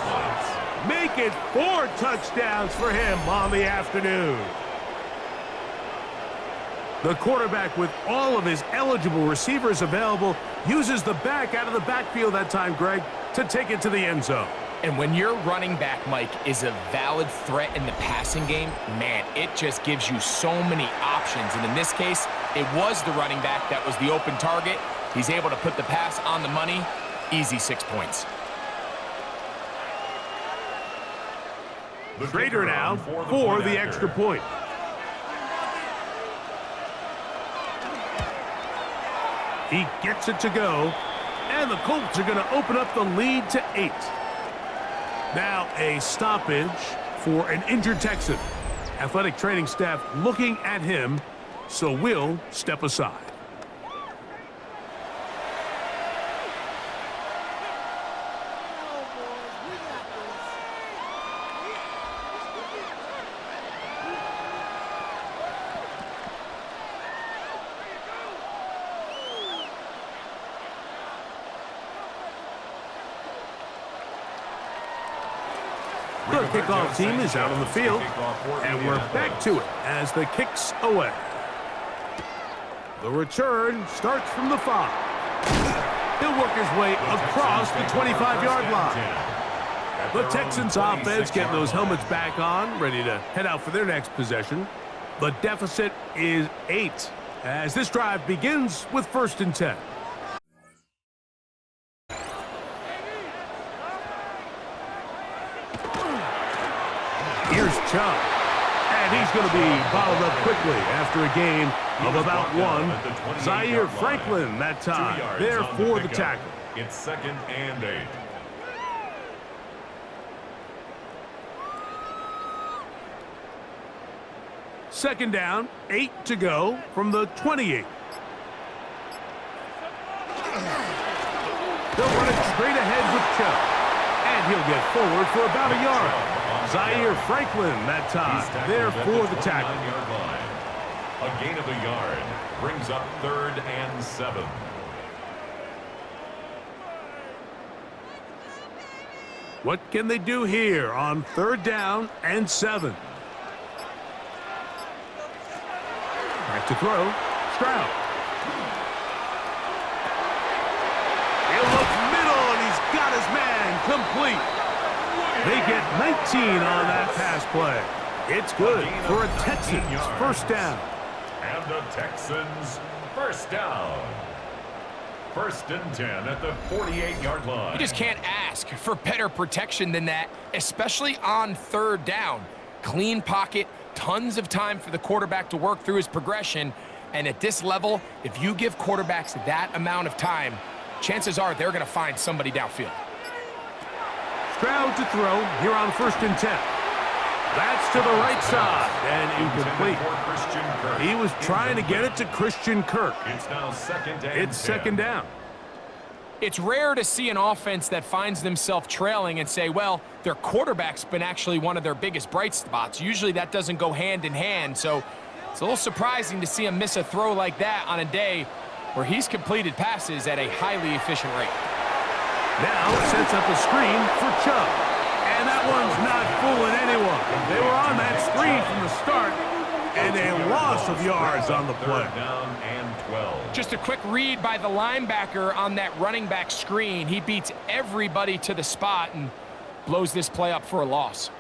Make it 4 touchdowns for him on the afternoon. The quarterback, with all of his eligible receivers available, uses the back out of the backfield that time, Greg, to take it to the end zone. And when your running back, Mike, is a valid threat in the passing game, man, it just gives you so many options. And in this case, it was the running back that was the open target. He's able to put the pass on the money. Easy 6 points. Schrader now for the extra point. He gets it to go, and the Colts are going to open up the lead to 8. Now a stoppage for an injured Texan. Athletic training staff looking at him, so we'll step aside. The kickoff team is out on the field, and we're back to it as the kick's away. The return starts from the 5. He'll work his way across the 25-yard line. The Texans offense getting those helmets back on, ready to head out for their next possession. The deficit is 8 as this drive begins with 1st and 10. Here's Chubb, and he's going to be bottled up quickly after a gain of about 1. Zaire Franklin that time, there for the tackle. It's 2nd and 8. Second down, 8 to go from the 28. They'll run it straight ahead with Chubb, and he'll get forward for about a yard. Zaire Franklin that time, there for the tackle. A gain of a yard brings up 3rd and 7. What can they do here on 3rd down and 7? Back to throw, Stroud. He'll look middle, and he's got his man complete. They get 19 on that pass play. It's good for a Texans 1st down. And the Texans 1st down. 1st and 10 at the 48-yard line. You just can't ask for better protection than that, especially on 3rd down. Clean pocket, tons of time for the quarterback to work through his progression. And at this level, if you give quarterbacks that amount of time, chances are they're going to find somebody downfield. Stroud to throw here on 1st and 10. That's to the right side and incomplete. He was trying to get it to Christian Kirk. It's now 2nd and It's 2nd down. It's rare to see an offense that finds themselves trailing and say, well, their quarterback's been actually one of their biggest bright spots. Usually that doesn't go hand in hand, so it's a little surprising to see him miss a throw like that on a day where he's completed passes at a highly efficient rate. Now sets up a screen for Chubb. And that one's not fooling anyone. They were on that screen from the start, and a loss of yards on the play. 3rd down and 12. Just a quick read by the linebacker on that running back screen. He beats everybody to the spot and blows this play up for a loss.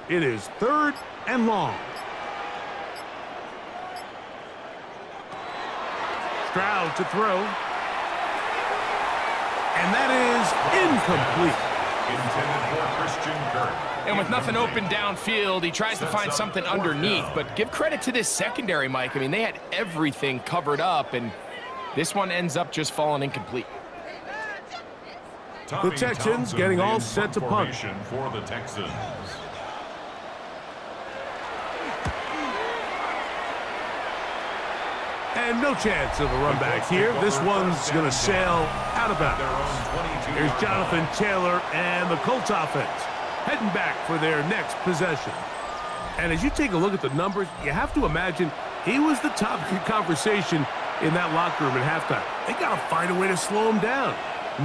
It is 3rd and long. Stroud to throw. And that is incomplete. Intended for Christian Kirk. And with nothing open downfield, he tries to find something underneath. But give credit to this secondary, Mike. I mean, they had everything covered up, and this one ends up just falling incomplete. The Texans getting all set to punt. For the Texans. And no chance of a run back here. This one's going to sail out of bounds. Here's Jonathan Taylor and the Colts offense heading back for their next possession. And as you take a look at the numbers, you have to imagine he was the topic of conversation in that locker room at halftime. They got to find a way to slow him down.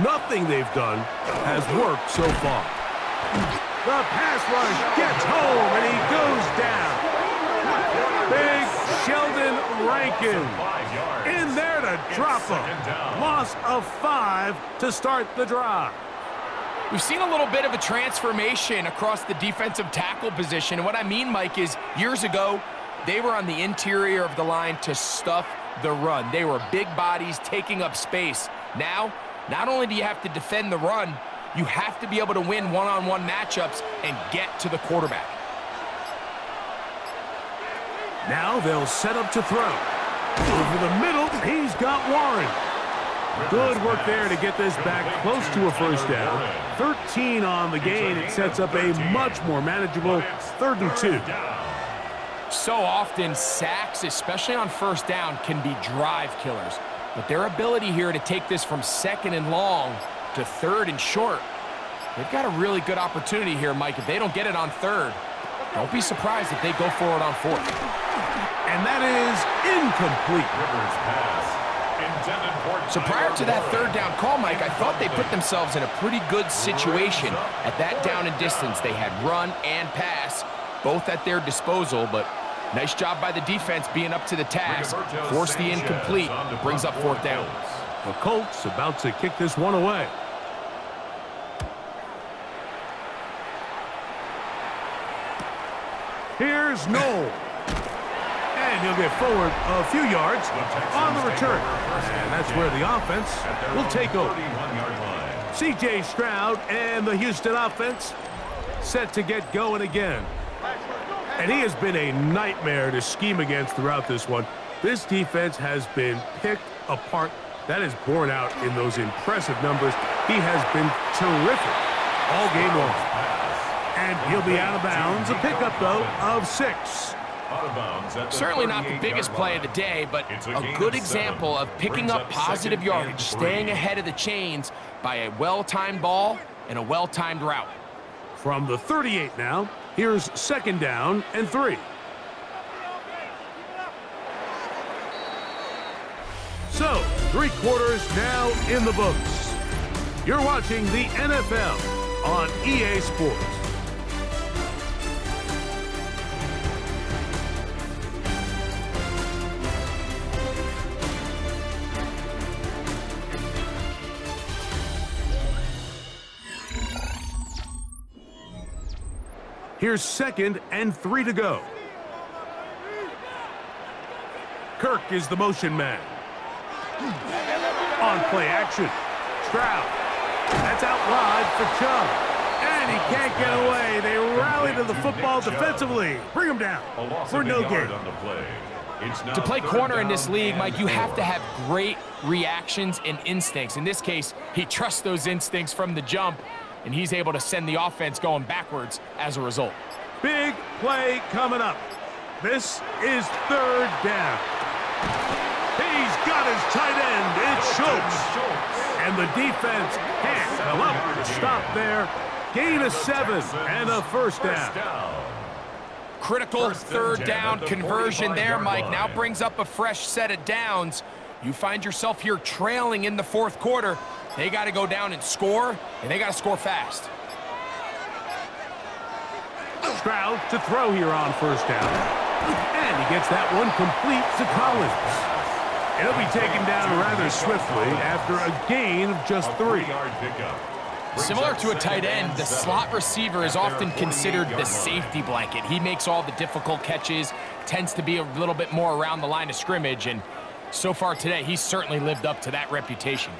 Nothing they've done has worked so far. The pass rush gets home, and he goes down. Big Sheldon Rankin in there to drop him. Loss of 5 to start the drive. We've seen a little bit of a transformation across the defensive tackle position. And what I mean, Mike, is years ago, they were on the interior of the line to stuff the run. They were big bodies taking up space. Now, not only do you have to defend the run, you have to be able to win one-on-one matchups and get to the quarterback. Now they'll set up to throw. Over the middle, he's got Warren. Good work there to get this back close to a first down. 13 on the gain. It sets up a much more manageable 3rd and 2. So often, sacks, especially on first down, can be drive killers. But their ability here to take this from 2nd and long to 3rd and short, they've got a really good opportunity here, Mike. If they don't get it on 3rd, don't be surprised if they go for it on 4th. And that is incomplete. Rivers' pass So prior to that third down call, Mike, I thought they put themselves in a pretty good situation. At that down and distance, they had run and pass, both at their disposal, but nice job by the defense being up to the task. Force the incomplete, brings up fourth down. The Colts about to kick this one away. Here's Noel. And he'll get forward a few yards on the return. And that's where the offense will take over. C.J. Stroud and the Houston offense set to get going again. And he has been a nightmare to scheme against throughout this one. This defense has been picked apart. That is borne out in those impressive numbers. He has been terrific all game long. And he'll be out of bounds. A pickup, though, of 6. Certainly not the biggest play of the day, but a good example of picking up positive yardage, staying ahead of the chains by a well-timed ball and a well-timed route. From the 38 now, here's 2nd down and 3. So, 3 quarters now in the books. You're watching the NFL on EA Sports. Here's 2nd and 3 to go. Kirk is the motion man. On play action. Stroud. That's out wide for Chubb. And he can't get away. They rally to the football defensively. Bring him down for no gain. To play corner in this league, Mike, you have to have great reactions and instincts. In this case, he trusts those instincts from the jump, and he's able to send the offense going backwards as a result. Big play coming up. This is 3rd down. He's got his tight end. It's Schultz. And the defense can't come up. Stop there. Gain of 7 and a 1st down. Critical 3rd down conversion there, Mike. Now brings up a fresh set of downs. You find yourself here trailing in the 4th quarter. They got to go down and score, and they got to score fast. Stroud to throw here on 1st down. And he gets that one complete to Collins. He'll be taken down rather swiftly after a gain of just 3. Similar to a tight end, the slot receiver is often considered the safety blanket. He makes all the difficult catches, tends to be a little bit more around the line of scrimmage, and so far today, he's certainly lived up to that reputation.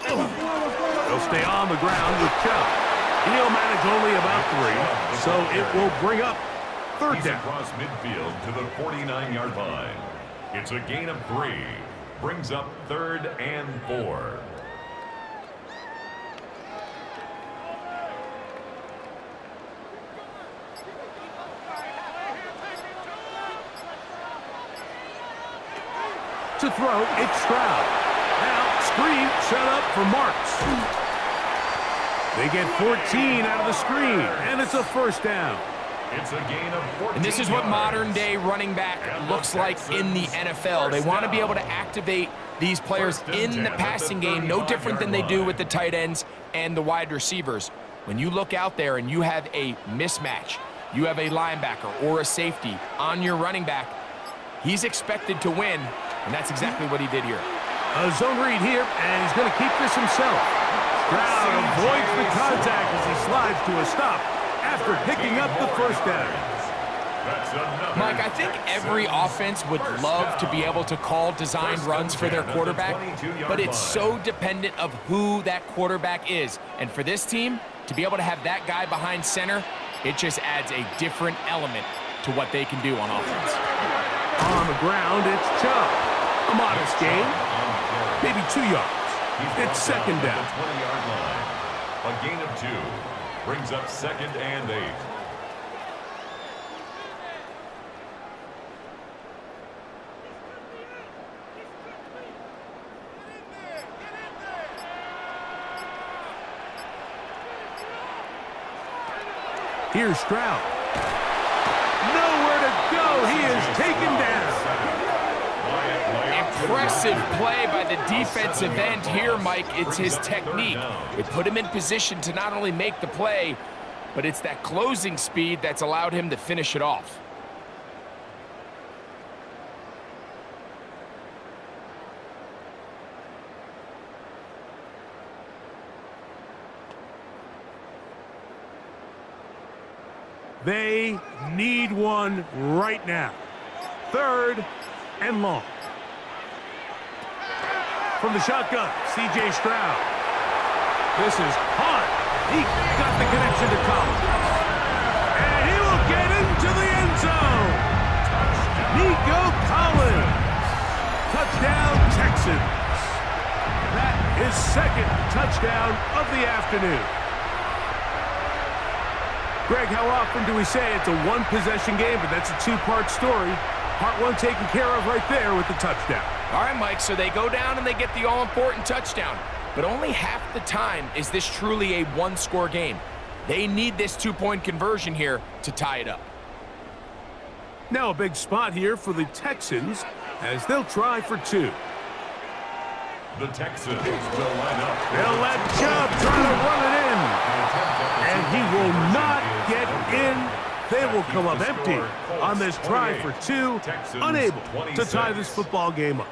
They'll stay on the ground with Chubb. He'll manage only about 3, so it will bring up 3rd down. Across midfield to the 49-yard line. It's a gain of 3. Brings up 3rd and 4. To throw, it's Stroud. Now, screen set up for Marks. They get 14 out of the screen, and it's a 1st down. It's a gain of 14 And this is what modern-day running back looks like in the NFL. They want to be able to activate these players in the passing game, no different than they do with the tight ends and the wide receivers. When you look out there and you have a mismatch, you have a linebacker or a safety on your running back, he's expected to win, and that's exactly what he did here. A zone read here, and he's going to keep this himself. Stroud avoids the contact as he slides to a stop after picking up the 1st down. Mike, I think every offense would love to be able to call designed runs for their quarterback, but it's so dependent of who that quarterback is. And for this team, to be able to have that guy behind center, it just adds a different element to what they can do on offense. On the ground, it's Chubb. A modest gain, maybe 2 yards. It's 2nd down. 20-yard line. A gain of 2 brings up 2nd and 8. Here's Stroud. Nowhere to go. He is taken down. impressive play by the defensive end here, Mike. It's his technique. It put him in position to not only make the play, but it's that closing speed that's allowed him to finish it off. They need one right now. 3rd and long. From the shotgun, C.J. Stroud. This is hard. He got the connection to Collins. And he will get into the end zone. Nico Collins. Touchdown, Texans. That is 2nd touchdown of the afternoon. Greg, how often do we say it's a one-possession game, but that's a two-part story? Part 1 taken care of right there with the touchdown. All right, Mike, so they go down and they get the all-important touchdown. But only half the time is this truly a one-score game. They need this two-point conversion here to tie it up. Now a big spot here for the Texans as they'll try for 2. The Texans will line up. They'll let Chubb try to run it in. And he will not get in. They will come up empty on this try for 2, unable to tie this football game up.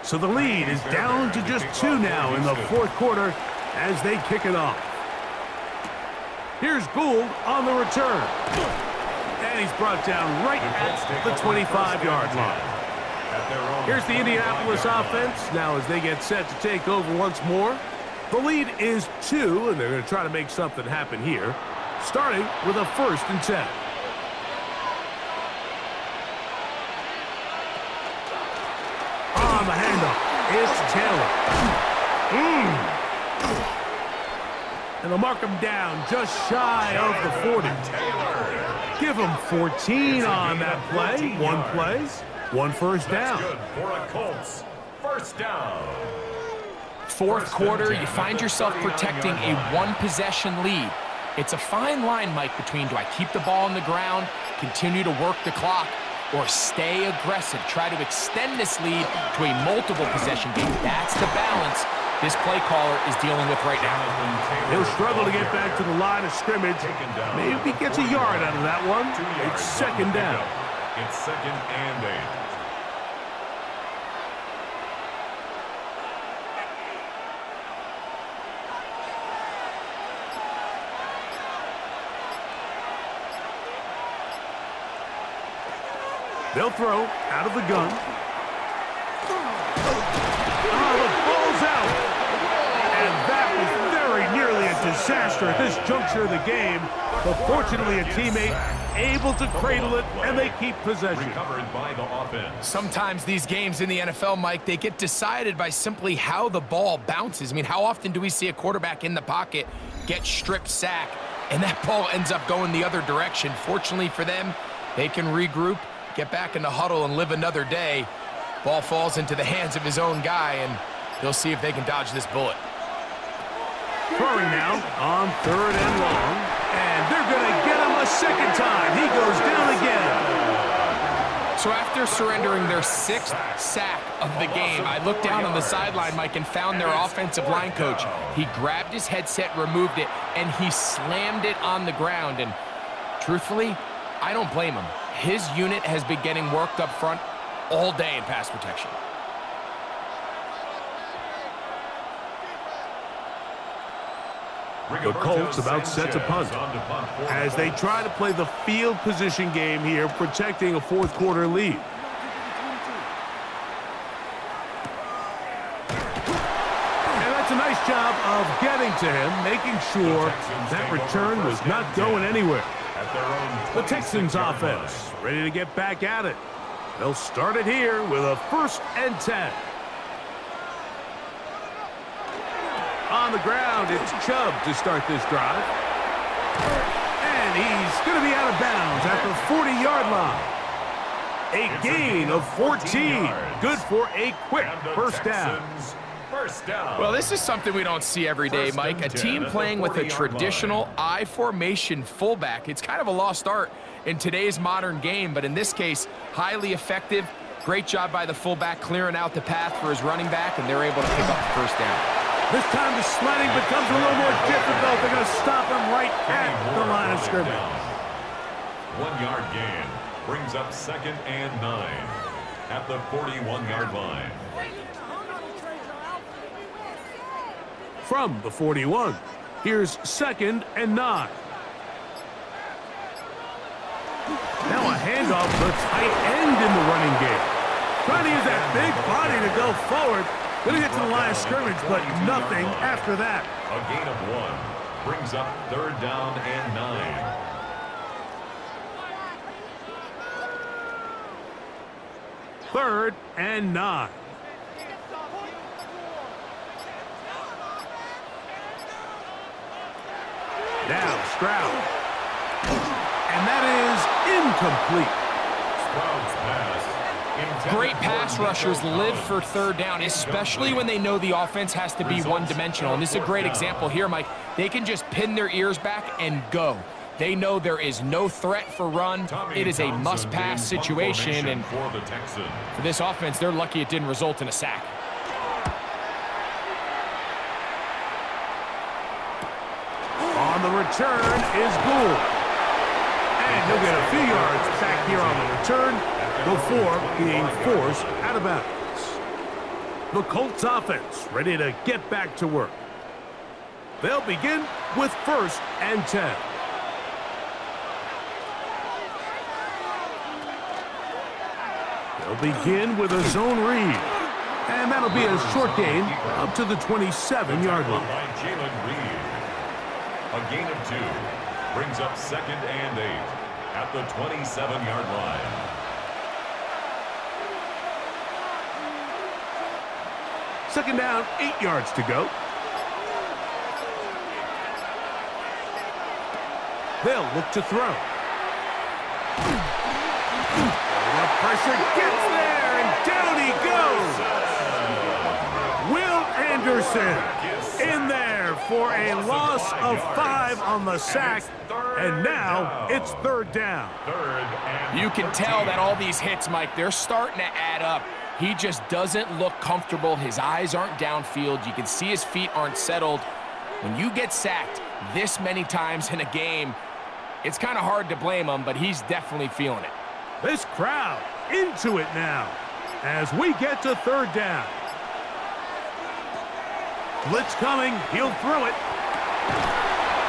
So the lead is down to just 2 now in the 4th quarter as they kick it off. Here's Gould on the return. And he's brought down right at the 25-yard line. Here's the Indianapolis offense now as they get set to take over once more. The lead is 2, and they're going to try to make something happen here, starting with a 1st and 10. On the handoff, it's Taylor. And they'll mark him down just shy of the 40. Give him 14 on that play. 1 play, 1 first down. Good for a Colts. 1st down. 4th quarter, you find yourself protecting a one-possession lead. It's a fine line, Mike, between do I keep the ball on the ground, continue to work the clock, or stay aggressive, try to extend this lead to a multiple possession game. That's the balance this play caller is dealing with right now. He'll struggle to get back to the line of scrimmage. Maybe gets a yard out of that one. It's 2nd down. It's 2nd and 8. They'll throw out of the gun. Oh, the ball's out. And that was very nearly a disaster at this juncture of the game. But fortunately, a teammate able to cradle it, and they keep possession. Recovered by the offense. Sometimes these games in the NFL, Mike, they get decided by simply how the ball bounces. I mean, how often do we see a quarterback in the pocket get strip sack, and that ball ends up going the other direction? Fortunately for them, they can regroup, get back in the huddle, and live another day. Ball falls into the hands of his own guy, and they'll see if they can dodge this bullet. Throwing now on 3rd and long, and they're going to get him a 2nd time. He goes down again. So after surrendering their 6th sack of the game, I looked down on the sideline, Mike, and found their offensive line coach. He grabbed his headset, removed it, and he slammed it on the ground. And truthfully, I don't blame him. His unit has been getting worked up front all day in pass protection. The Colts about set to punt as they try to play the field position game here, protecting a 4th quarter lead. And that's a nice job of getting to him, making sure that return was not going anywhere. The Texans offense ready to get back at it. They'll start it here with a 1st and 10. On the ground, it's Chubb to start this drive. And he's going to be out of bounds at the 40-yard line. A gain of 14. Good for a quick first down. Well, this is something we don't see every day, Mike. A team playing with a traditional I formation fullback. It's kind of a lost art in today's modern game, but in this case, highly effective. Great job by the fullback clearing out the path for his running back, and they're able to pick up the first down. This time the sledding becomes a little more difficult. They're going to stop him right at the line of scrimmage. 1 yard gain brings up 2nd and 9 at the 41-yard line. From the 41, here's 2nd and 9. Now a handoff to tight end in the running game. Trying to use that big body to go forward. Going to get to the line of scrimmage, but nothing after that. A gain of 1 brings up 3rd down and 9. Third and 9. Now Stroud. And that is incomplete. Stroud's pass. Great pass rushers live for 3rd down, especially when they know the offense has to be one-dimensional. And this is a great example here, Mike. They can just pin their ears back and go. They know there is no threat for run. It is a must-pass situation, and for this offense, they're lucky it didn't result in a sack. On the return is Gould. And he'll get a few yards back here on the return before being forced out of bounds. The Colts offense ready to get back to work. They'll begin with 1st and 10. They'll begin with a zone read. And that'll be a short gain up to the 27-yard line. A gain of 2 brings up 2nd and 8 at the 27-yard line. Second down, 8 yards to go. They'll look to throw. The pressure gets there, and down he goes. Will Anderson in there for a loss of 5 on the sack, and now it's 3rd down. You can tell that all these hits, Mike, they're starting to add up. He just doesn't look comfortable. His eyes aren't downfield. You can see his feet aren't settled. When you get sacked this many times in a game, it's kind of hard to blame him, but he's definitely feeling it. This crowd into it now as we get to 3rd down. Blitz coming. He'll throw it.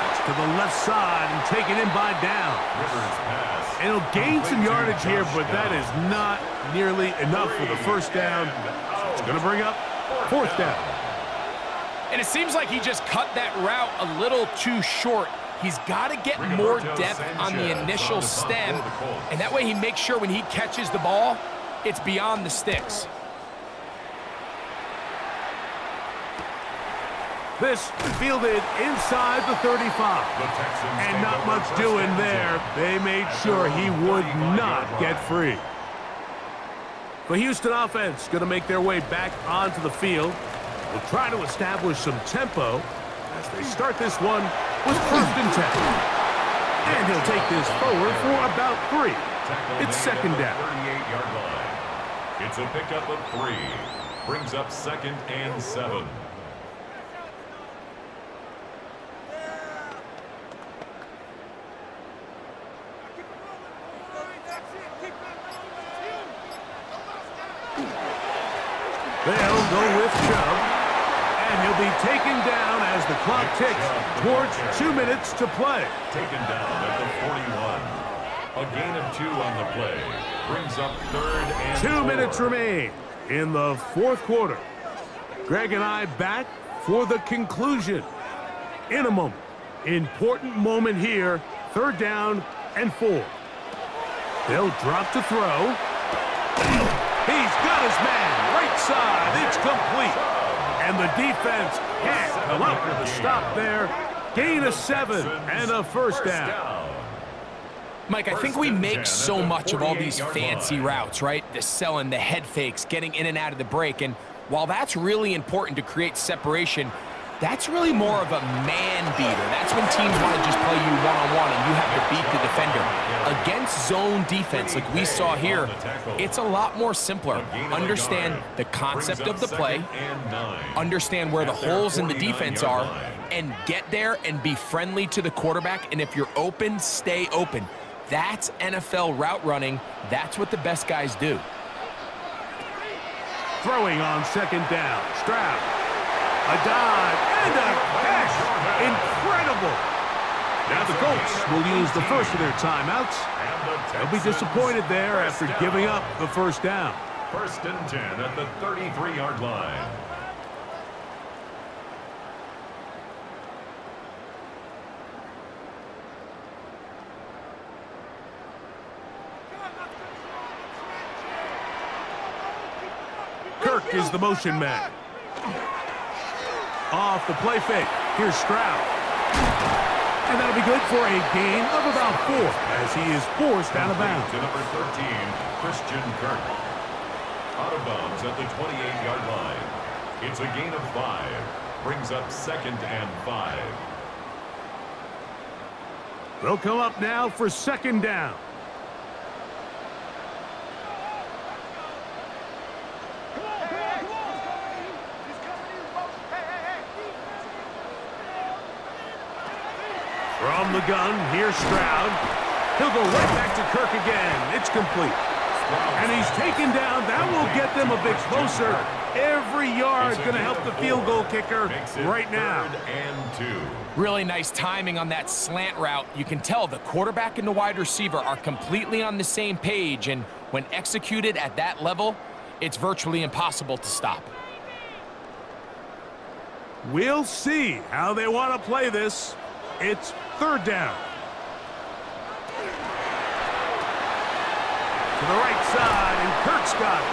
It's to the left side and taken in by down. And he'll gain some yardage here, but that is not nearly enough for the first down. It's going to bring up 4th down. And it seems like he just cut that route a little too short. He's got to get more depth on the initial stem, and that way he makes sure when he catches the ball, it's beyond the sticks. This fielded inside the 35. And not much doing there. They made sure he would not get free. The Houston offense going to make their way back onto the field. They'll try to establish some tempo as they start this one with 1st and 10. And he'll take this forward for about 3. It's 2nd down. 38-yard line. It's a pickup of 3. Brings up 2nd and 7. They'll go with Chubb, and he'll be taken down as the clock ticks towards 2 minutes to play. Taken down at the 41. A gain of 2 on the play. Brings up 3rd and 2 4. minutes remain in the 4th quarter. Greg and I back for the conclusion in a moment. Important moment here, 3rd down and 4. They'll drop to throw. He's got his man, right side, it's complete. And the defense can't come up with a stop there. Gain of 7 and a first down. Mike, I think we make so much of all these fancy routes, right? The selling, the head fakes, getting in and out of the break. And while that's really important to create separation, that's really more of a man beater. That's when teams want to just play you one-on-one and you have to beat the defender. Against zone defense like we saw here, it's a lot more simpler. Understand the concept of the play, understand where the holes in the defense are, and get there and be friendly to the quarterback. And if you're open, stay open. That's NFL route running. That's what the best guys do. Throwing on second down. Stroud. A dive and a catch. Incredible. Now the Colts will use the first of their timeouts. They'll be disappointed there after giving up the first down. 1st and 10 at the 33-yard line. Kirk is the motion man. Off the play fake. Here's Stroud. And that'll be good for a gain of about 4 as he is forced out of bounds. To number 13, Christian Kirk. Out of bounds at the 28-yard line. It's a gain of 5. Brings up 2nd and 5. They'll come up now for second down. From the gun, here's Stroud. He'll go right back to Kirk again. It's complete. And he's taken down. That will get them a bit closer. Every yard's going to help the field goal kicker right now. 3rd and 2. Really nice timing on that slant route. You can tell the quarterback and the wide receiver are completely on the same page, and when executed at that level, it's virtually impossible to stop. We'll see how they want to play this. It's 3rd down. To the right side, and Kirk's got it.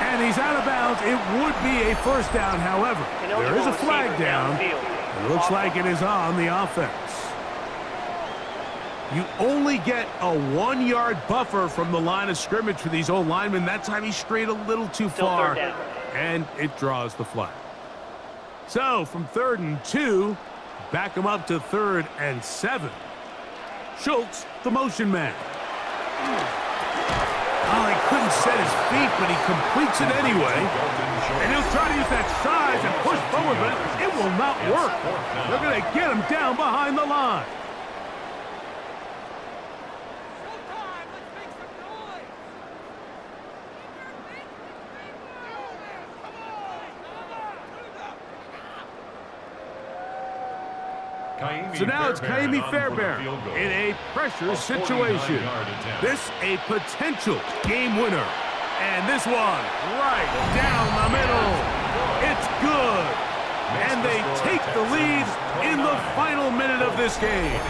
And he's out of bounds. It would be a first down, however. There is a flag down. It looks like it is on the offense. You only get a 1-yard buffer from the line of scrimmage for these old linemen. That time he strayed a little too far, and it draws the flag. So from 3rd and 2, back him up to 3rd and 7. Schultz, the motion man. Oh, he couldn't set his feet, but he completes it anyway. And he'll try to use that size and push forward, but it will not work. They're going to get him down behind the line. So now it's Kaimi Fairbairn in a pressure situation. This a potential game winner. And this one right down the middle. It's good. And they take the lead in the final minute of this game.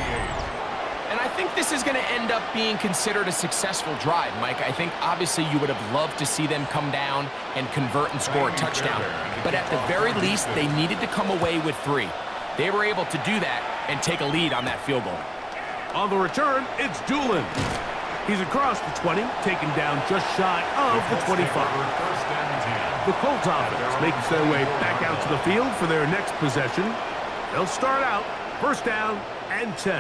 And I think this is going to end up being considered a successful drive, Mike. I think obviously you would have loved to see them come down and convert and score a touchdown. But at the very least, they needed to come away with 3. They were able to do that and take a lead on that field goal. On the return, it's Doolin. He's across the 20, taken down just shy of the 25. The Colts offense makes their way back out to the field for their next possession. They'll start out 1st down and 10.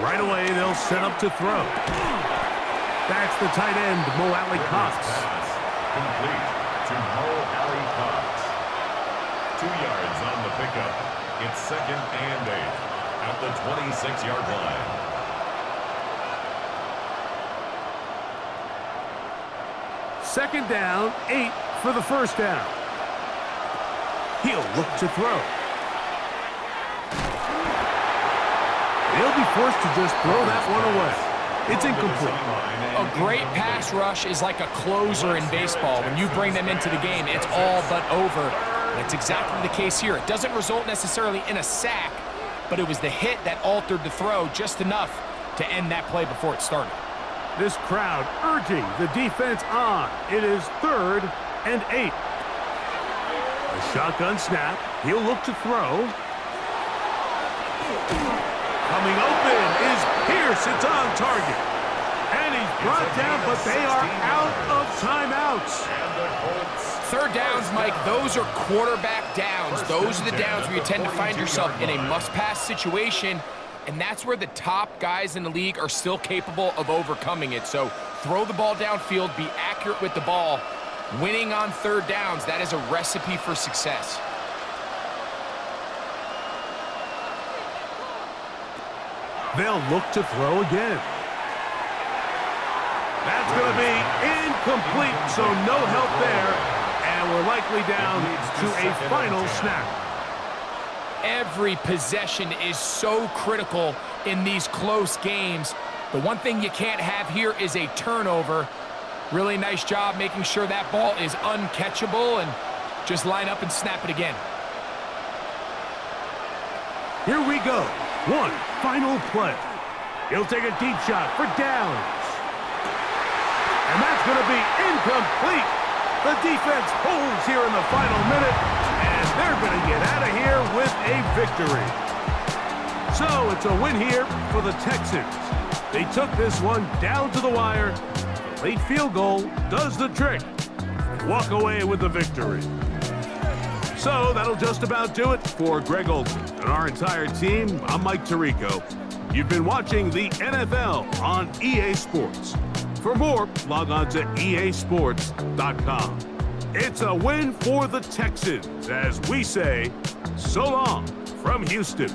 Right away, they'll set up to throw. That's the tight end, Mo Alley Cox. Complete to Mo Alley Cox. 2 yards on the pickup. It's 2nd and 8 at the 26-yard line. Second down, 8 for the first down. He'll look to throw. They'll be forced to just throw that one away. It's incomplete. A great pass rush is like a closer in baseball. When you bring them into the game, it's all but over. That's exactly the case here. It doesn't result necessarily in a sack, but it was the hit that altered the throw just enough to end that play before it started. This crowd urging the defense on. It is 3rd and 8. A shotgun snap. He'll look to throw. Coming open is Pierce. It's on target. And he's brought down, but they are out of timeouts. 3rd downs, Mike, those are quarterback downs. Those are the downs where you tend to find yourself in a must-pass situation, and that's where the top guys in the league are still capable of overcoming it. So throw the ball downfield, be accurate with the ball. Winning on 3rd downs, that is a recipe for success. They'll look to throw again. That's going to be incomplete, so no help there. And we're likely down to a final snap. Every possession is so critical in these close games. The one thing you can't have here is a turnover. Really nice job making sure that ball is uncatchable, and just line up and snap it again. Here we go. One final play. He'll take a deep shot for downs. And that's going to be incomplete. The defense holds here in the final minute, and they're going to get out of here with a victory. So it's a win here for the Texans. They took this one down to the wire. The late field goal does the trick. Walk away with the victory. So that'll just about do it for Greg Olson and our entire team. I'm Mike Tirico. You've been watching the NFL on EA Sports. For more, log on to easports.com. It's a win for the Texans, as we say, so long from Houston.